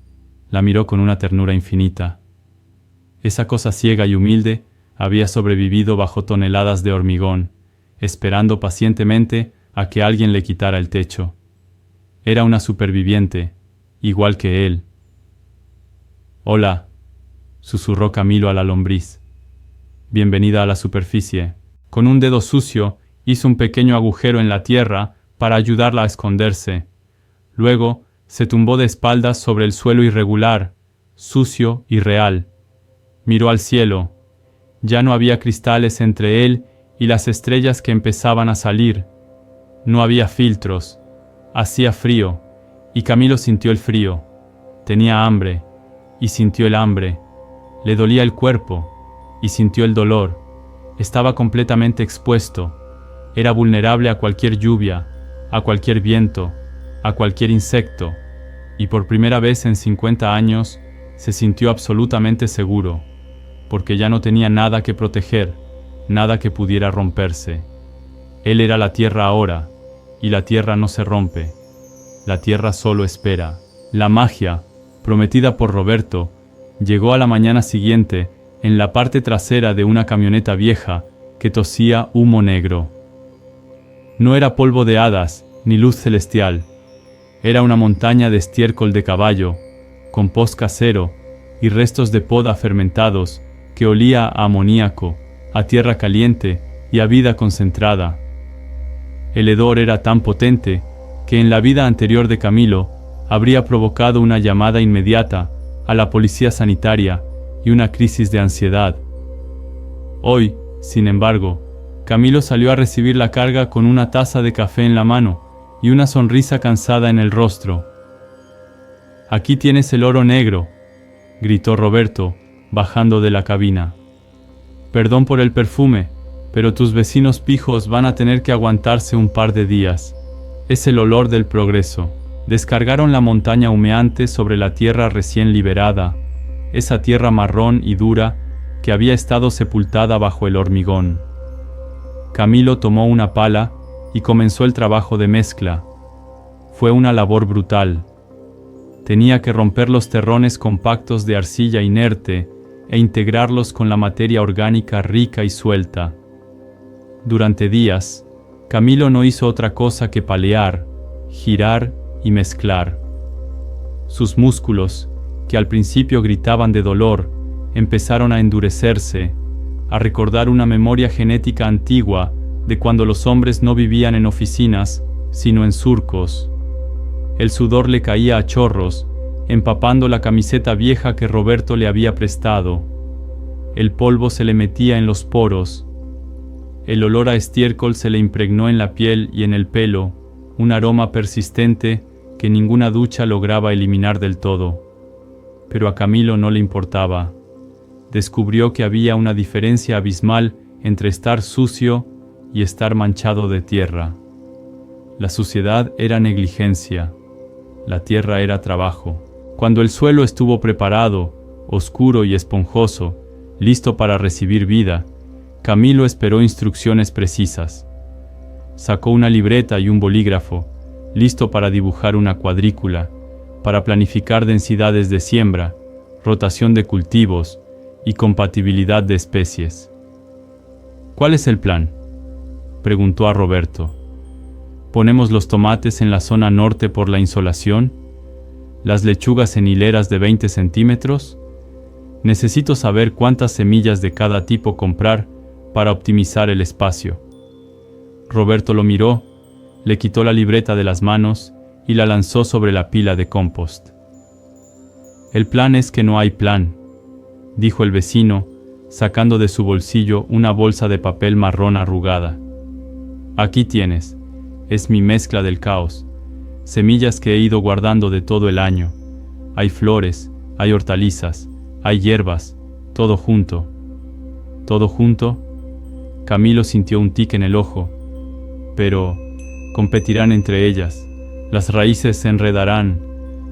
la miró con una ternura infinita. Esa cosa ciega y humilde había sobrevivido bajo toneladas de hormigón, esperando pacientemente a que alguien le quitara el techo. Era una superviviente, igual que él. «Hola», susurró Camilo a la lombriz. «Bienvenida a la superficie». Con un dedo sucio hizo un pequeño agujero en la tierra para ayudarla a esconderse. Luego se tumbó de espaldas sobre el suelo irregular, sucio y real. Miró al cielo. Ya no había cristales entre él y las estrellas que empezaban a salir. No había filtros. Hacía frío, y Camilo sintió el frío. Tenía hambre, y sintió el hambre. Le dolía el cuerpo, y sintió el dolor. Estaba completamente expuesto. Era vulnerable a cualquier lluvia, a cualquier viento, a cualquier insecto, y por primera vez en 50 años se sintió absolutamente seguro, porque ya no tenía nada que proteger, nada que pudiera romperse. Él era la tierra ahora, y la tierra no se rompe. La tierra solo espera. La magia, prometida por Roberto, llegó a la mañana siguiente en la parte trasera de una camioneta vieja que tosía humo negro. No era polvo de hadas ni luz celestial. Era una montaña de estiércol de caballo, compost casero y restos de poda fermentados que olía a amoníaco, a tierra caliente y a vida concentrada. El hedor era tan potente que en la vida anterior de Camilo habría provocado una llamada inmediata a la policía sanitaria y una crisis de ansiedad. Hoy, sin embargo, Camilo salió a recibir la carga con una taza de café en la mano y una sonrisa cansada en el rostro. «Aquí tienes el oro negro», gritó Roberto, bajando de la cabina. «Perdón por el perfume, pero tus vecinos pijos van a tener que aguantarse un par de días. Es el olor del progreso». Descargaron la montaña humeante sobre la tierra recién liberada, esa tierra marrón y dura que había estado sepultada bajo el hormigón. Camilo tomó una pala y comenzó el trabajo de mezcla. Fue una labor brutal. Tenía que romper los terrones compactos de arcilla inerte e integrarlos con la materia orgánica rica y suelta. Durante días, Camilo no hizo otra cosa que palear, girar y mezclar. Sus músculos, que al principio gritaban de dolor, empezaron a endurecerse, a recordar una memoria genética antigua de cuando los hombres no vivían en oficinas, sino en surcos. El sudor le caía a chorros, empapando la camiseta vieja que Roberto le había prestado. El polvo se le metía en los poros. El olor a estiércol se le impregnó en la piel y en el pelo, un aroma persistente que ninguna ducha lograba eliminar del todo. Pero a Camilo no le importaba. Descubrió que había una diferencia abismal entre estar sucio y estar manchado de tierra. La suciedad era negligencia, la tierra era trabajo. Cuando el suelo estuvo preparado, oscuro y esponjoso, listo para recibir vida, Camilo esperó instrucciones precisas. Sacó una libreta y un bolígrafo, listo para dibujar una cuadrícula, para planificar densidades de siembra, rotación de cultivos y compatibilidad de especies. «¿Cuál es el plan?», preguntó a Roberto. «¿Ponemos los tomates en la zona norte por la insolación? ¿Las lechugas en hileras de 20 centímetros? Necesito saber cuántas semillas de cada tipo comprar para optimizar el espacio». Roberto lo miró, le quitó la libreta de las manos y la lanzó sobre la pila de compost. «El plan es que no hay plan», dijo el vecino, sacando de su bolsillo una bolsa de papel marrón arrugada. «Aquí tienes, es mi mezcla del caos, semillas que he ido guardando de todo el año. Hay flores, hay hortalizas, hay hierbas, todo junto». «¿Todo junto?». Camilo sintió un tic en el ojo. «Pero competirán entre ellas, las raíces se enredarán,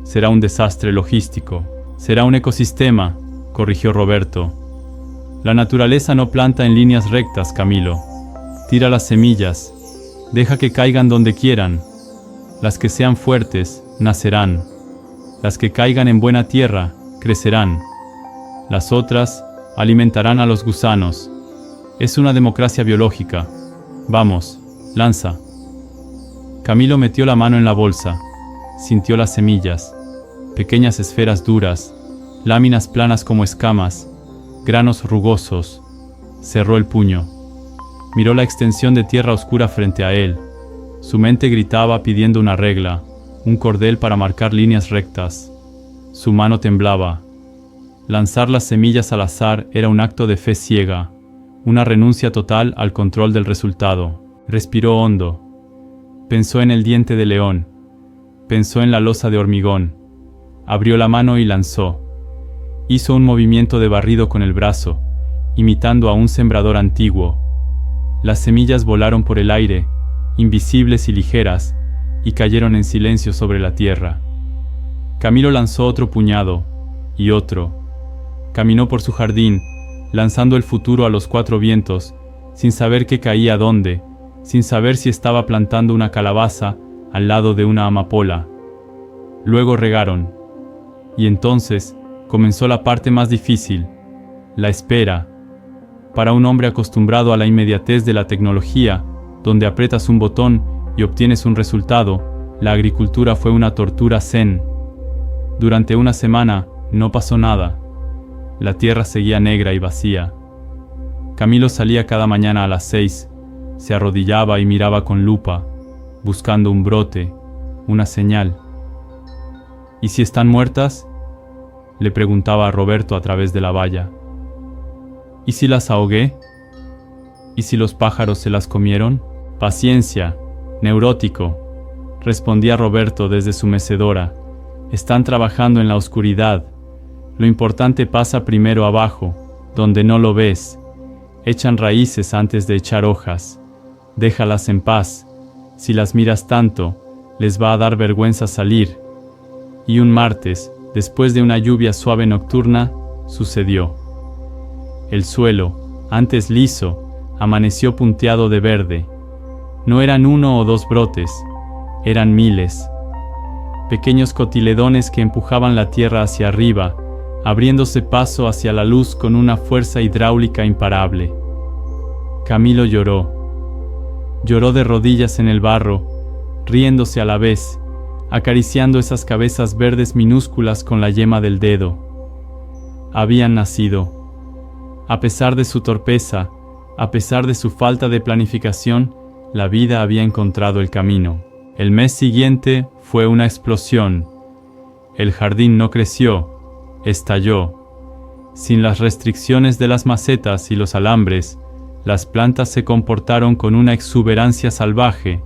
será un desastre logístico». «Será un ecosistema», corrigió Roberto. «La naturaleza no planta en líneas rectas, Camilo. Tira las semillas, Deja que caigan donde quieran. Las que sean fuertes, nacerán. Las que caigan en buena tierra, crecerán. Las otras, alimentarán a los gusanos. Es una democracia biológica. Vamos, lanza. Camilo metió la mano en la bolsa. Sintió las semillas. Pequeñas esferas duras, láminas planas como escamas, granos rugosos. Cerró el puño. Miró la extensión de tierra oscura frente a él. Su mente gritaba pidiendo una regla, un cordel para marcar líneas rectas. Su mano temblaba. Lanzar las semillas al azar era un acto de fe ciega, una renuncia total al control del resultado. Respiró hondo. Pensó en el diente de león. Pensó en la losa de hormigón. Abrió la mano y lanzó. Hizo un movimiento de barrido con el brazo, imitando a un sembrador antiguo. Las semillas volaron por el aire, invisibles y ligeras, y cayeron en silencio sobre la tierra. Camilo lanzó otro puñado, y otro. Caminó por su jardín, lanzando el futuro a los cuatro vientos, sin saber qué caía dónde, sin saber si estaba plantando una calabaza al lado de una amapola. Luego regaron. Y entonces comenzó la parte más difícil, la espera. Para un hombre acostumbrado a la inmediatez de la tecnología, donde aprietas un botón y obtienes un resultado, la agricultura fue una tortura zen. Durante una semana no pasó nada. La tierra seguía negra y vacía. Camilo salía cada mañana a las 6, se arrodillaba y miraba con lupa, buscando un brote, una señal. ¿Y si están muertas?, le preguntaba a Roberto a través de la valla. ¿Y si las ahogué? ¿Y si los pájaros se las comieron? Paciencia, neurótico, respondía Roberto desde su mecedora. Están trabajando en la oscuridad. Lo importante pasa primero abajo, donde no lo ves. Echan raíces antes de echar hojas. Déjalas en paz. Si las miras tanto, les va a dar vergüenza salir. Y un martes, después de una lluvia suave nocturna, sucedió. El suelo, antes liso, amaneció punteado de verde. No eran uno o dos brotes, eran miles. Pequeños cotiledones que empujaban la tierra hacia arriba, abriéndose paso hacia la luz con una fuerza hidráulica imparable. Camilo lloró. Lloró de rodillas en el barro, riéndose a la vez, acariciando esas cabezas verdes minúsculas con la yema del dedo. Habían nacido. A pesar de su torpeza, a pesar de su falta de planificación, la vida había encontrado el camino. El mes siguiente fue una explosión. El jardín no creció, estalló. Sin las restricciones de las macetas y los alambres, las plantas se comportaron con una exuberancia salvaje.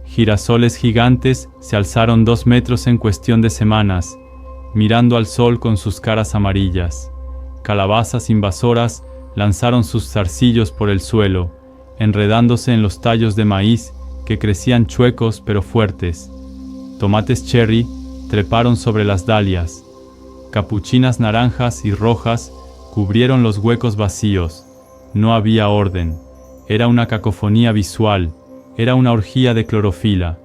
Girasoles gigantes se alzaron 2 metros en cuestión de semanas, mirando al sol con sus caras amarillas. Calabazas invasoras lanzaron sus zarcillos por el suelo, enredándose en los tallos de maíz que crecían chuecos pero fuertes. Tomates cherry treparon sobre las dalias. Capuchinas naranjas y rojas cubrieron los huecos vacíos. No había orden. Era una cacofonía visual. Era una orgía de clorofila.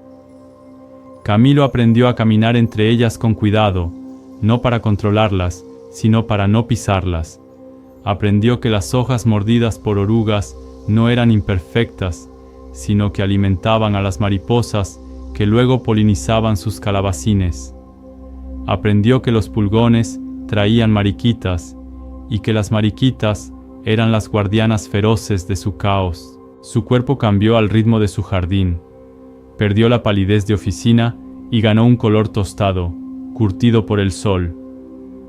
Camilo aprendió a caminar entre ellas con cuidado, no para controlarlas, sino para no pisarlas. Aprendió que las hojas mordidas por orugas no eran imperfectas, sino que alimentaban a las mariposas que luego polinizaban sus calabacines. Aprendió que los pulgones traían mariquitas y que las mariquitas eran las guardianas feroces de su caos. Su cuerpo cambió al ritmo de su jardín. Perdió la palidez de oficina y ganó un color tostado, curtido por el sol.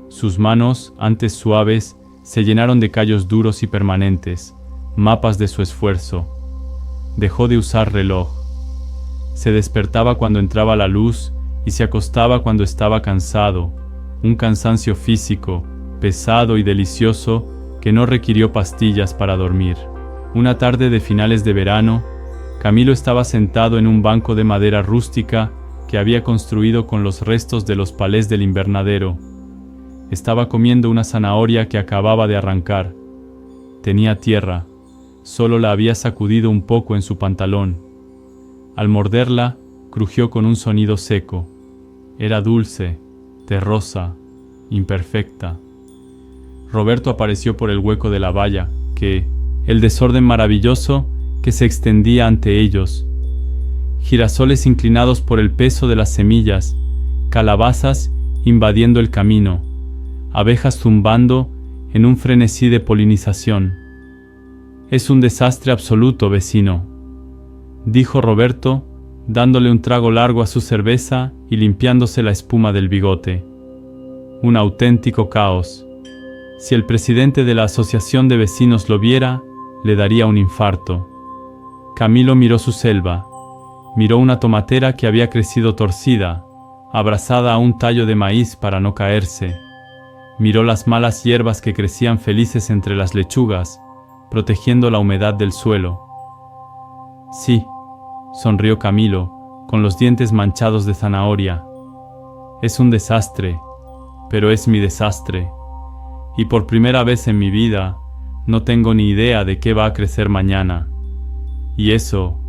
Sus manos, antes suaves, se llenaron de callos duros y permanentes, mapas de su esfuerzo. Dejó de usar reloj. Se despertaba cuando entraba la luz y se acostaba cuando estaba cansado, un cansancio físico, pesado y delicioso que no requirió pastillas para dormir. Una tarde de finales de verano, Camilo estaba sentado en un banco de madera rústica que había construido con los restos de los palés del invernadero. Estaba comiendo una zanahoria que acababa de arrancar. Tenía tierra, solo la había sacudido un poco en su pantalón. Al morderla, crujió con un sonido seco. Era dulce, terrosa, imperfecta. Roberto apareció por el hueco de la valla, el desorden maravilloso que se extendía ante ellos. Girasoles inclinados por el peso de las semillas, calabazas invadiendo el camino, abejas zumbando en un frenesí de polinización. «Es un desastre absoluto, vecino», dijo Roberto, dándole un trago largo a su cerveza y limpiándose la espuma del bigote. «Un auténtico caos. Si el presidente de la asociación de vecinos lo viera, le daría un infarto». Camilo miró su selva. Miró una tomatera que había crecido torcida, abrazada a un tallo de maíz para no caerse. Miró las malas hierbas que crecían felices entre las lechugas, protegiendo la humedad del suelo. «Sí», sonrió Camilo, con los dientes manchados de zanahoria. «Es un desastre, pero es mi desastre. Y por primera vez en mi vida, no tengo ni idea de qué va a crecer mañana. Y eso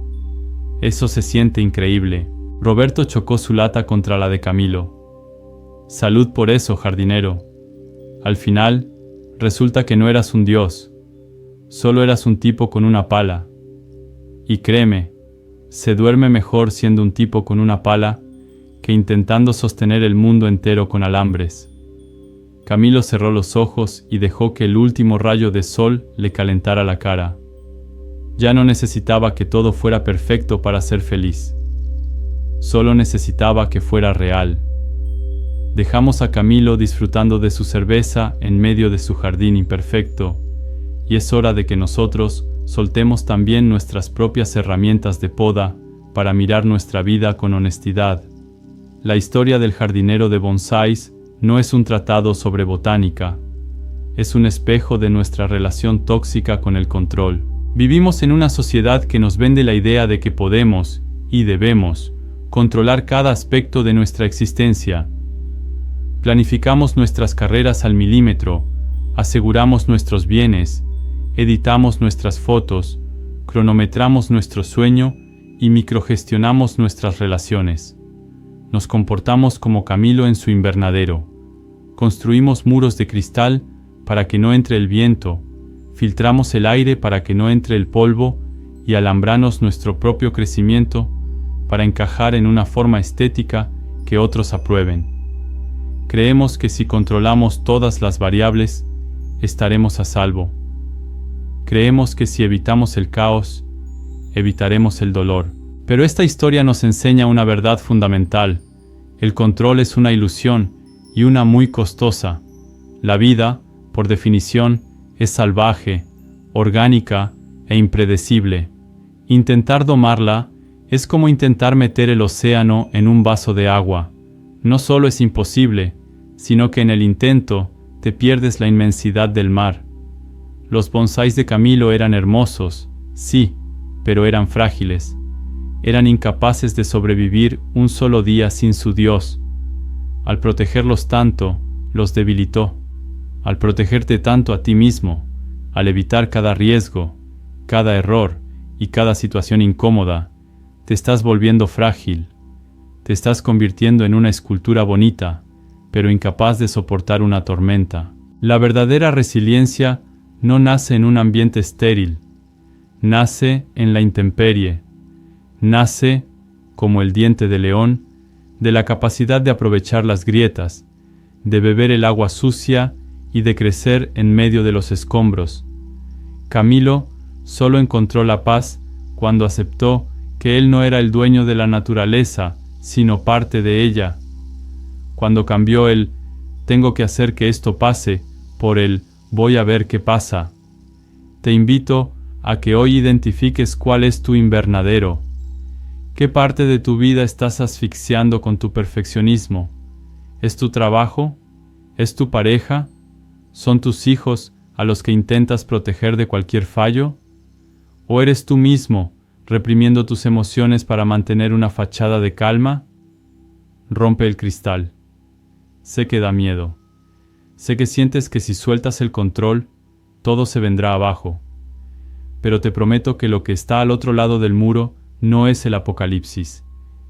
se siente increíble». Roberto chocó su lata contra la de Camilo. «Salud por eso, jardinero. Al final, resulta que no eras un dios. Solo eras un tipo con una pala. Y créeme, se duerme mejor siendo un tipo con una pala que intentando sostener el mundo entero con alambres». Camilo cerró los ojos y dejó que el último rayo de sol le calentara la cara. Ya no necesitaba que todo fuera perfecto para ser feliz. Solo necesitaba que fuera real. Dejamos a Camilo disfrutando de su cerveza en medio de su jardín imperfecto, y es hora de que nosotros soltemos también nuestras propias herramientas de poda para mirar nuestra vida con honestidad. La historia del jardinero de bonsáis no es un tratado sobre botánica, es un espejo de nuestra relación tóxica con el control. Vivimos en una sociedad que nos vende la idea de que podemos, y debemos, controlar cada aspecto de nuestra existencia. Planificamos nuestras carreras al milímetro, aseguramos nuestros bienes, editamos nuestras fotos, cronometramos nuestro sueño y microgestionamos nuestras relaciones. Nos comportamos como Camilo en su invernadero. Construimos muros de cristal para que no entre el viento, filtramos el aire para que no entre el polvo y alambramos nuestro propio crecimiento para encajar en una forma estética que otros aprueben. Creemos que si controlamos todas las variables, estaremos a salvo. Creemos que si evitamos el caos, evitaremos el dolor. Pero esta historia nos enseña una verdad fundamental. El control es una ilusión y una muy costosa. La vida, por definición, es salvaje, orgánica e impredecible. Intentar domarla es como intentar meter el océano en un vaso de agua. No solo es imposible, sino que en el intento te pierdes la inmensidad del mar. Los bonsáis de Camilo eran hermosos, sí, pero eran frágiles. Eran incapaces de sobrevivir un solo día sin su Dios. Al protegerlos tanto, los debilitó. Al protegerte tanto a ti mismo, al evitar cada riesgo, cada error y cada situación incómoda, te estás volviendo frágil. Te estás convirtiendo en una escultura bonita, pero incapaz de soportar una tormenta. La verdadera resiliencia no nace en un ambiente estéril. Nace en la intemperie. Nace, como el diente de león, de la capacidad de aprovechar las grietas, de beber el agua sucia y de crecer en medio de los escombros. Camilo solo encontró la paz cuando aceptó que él no era el dueño de la naturaleza, sino parte de ella. Cuando cambió el «tengo que hacer que esto pase» por el «voy a ver qué pasa». Te invito a que hoy identifiques cuál es tu invernadero. ¿Qué parte de tu vida estás asfixiando con tu perfeccionismo? ¿Es tu trabajo? ¿Es tu pareja? ¿Son tus hijos a los que intentas proteger de cualquier fallo? ¿O eres tú mismo, reprimiendo tus emociones para mantener una fachada de calma? Rompe el cristal. Sé que da miedo. Sé que sientes que si sueltas el control, todo se vendrá abajo. Pero te prometo que lo que está al otro lado del muro no es el apocalipsis,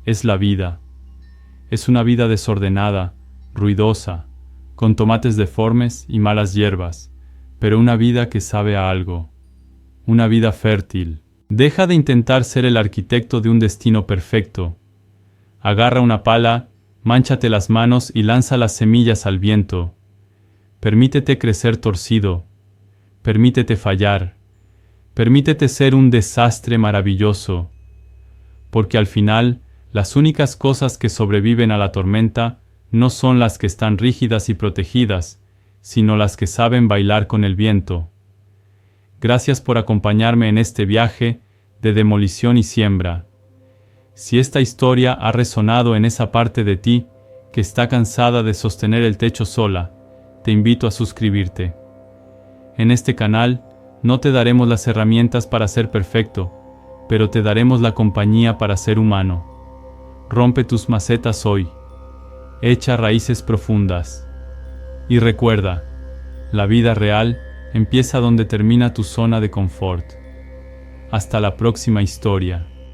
es la vida. Es una vida desordenada, ruidosa, con tomates deformes y malas hierbas, pero una vida que sabe a algo. Una vida fértil. Deja de intentar ser el arquitecto de un destino perfecto. Agarra una pala, mánchate las manos y lanza las semillas al viento. Permítete crecer torcido. Permítete fallar. Permítete ser un desastre maravilloso. Porque al final, las únicas cosas que sobreviven a la tormenta no son las que están rígidas y protegidas, sino las que saben bailar con el viento. Gracias por acompañarme en este viaje de demolición y siembra. Si esta historia ha resonado en esa parte de ti que está cansada de sostener el techo sola, te invito a suscribirte. En este canal no te daremos las herramientas para ser perfecto, pero te daremos la compañía para ser humano. Rompe tus macetas hoy. Echa raíces profundas. Y recuerda, la vida real empieza donde termina tu zona de confort. Hasta la próxima historia.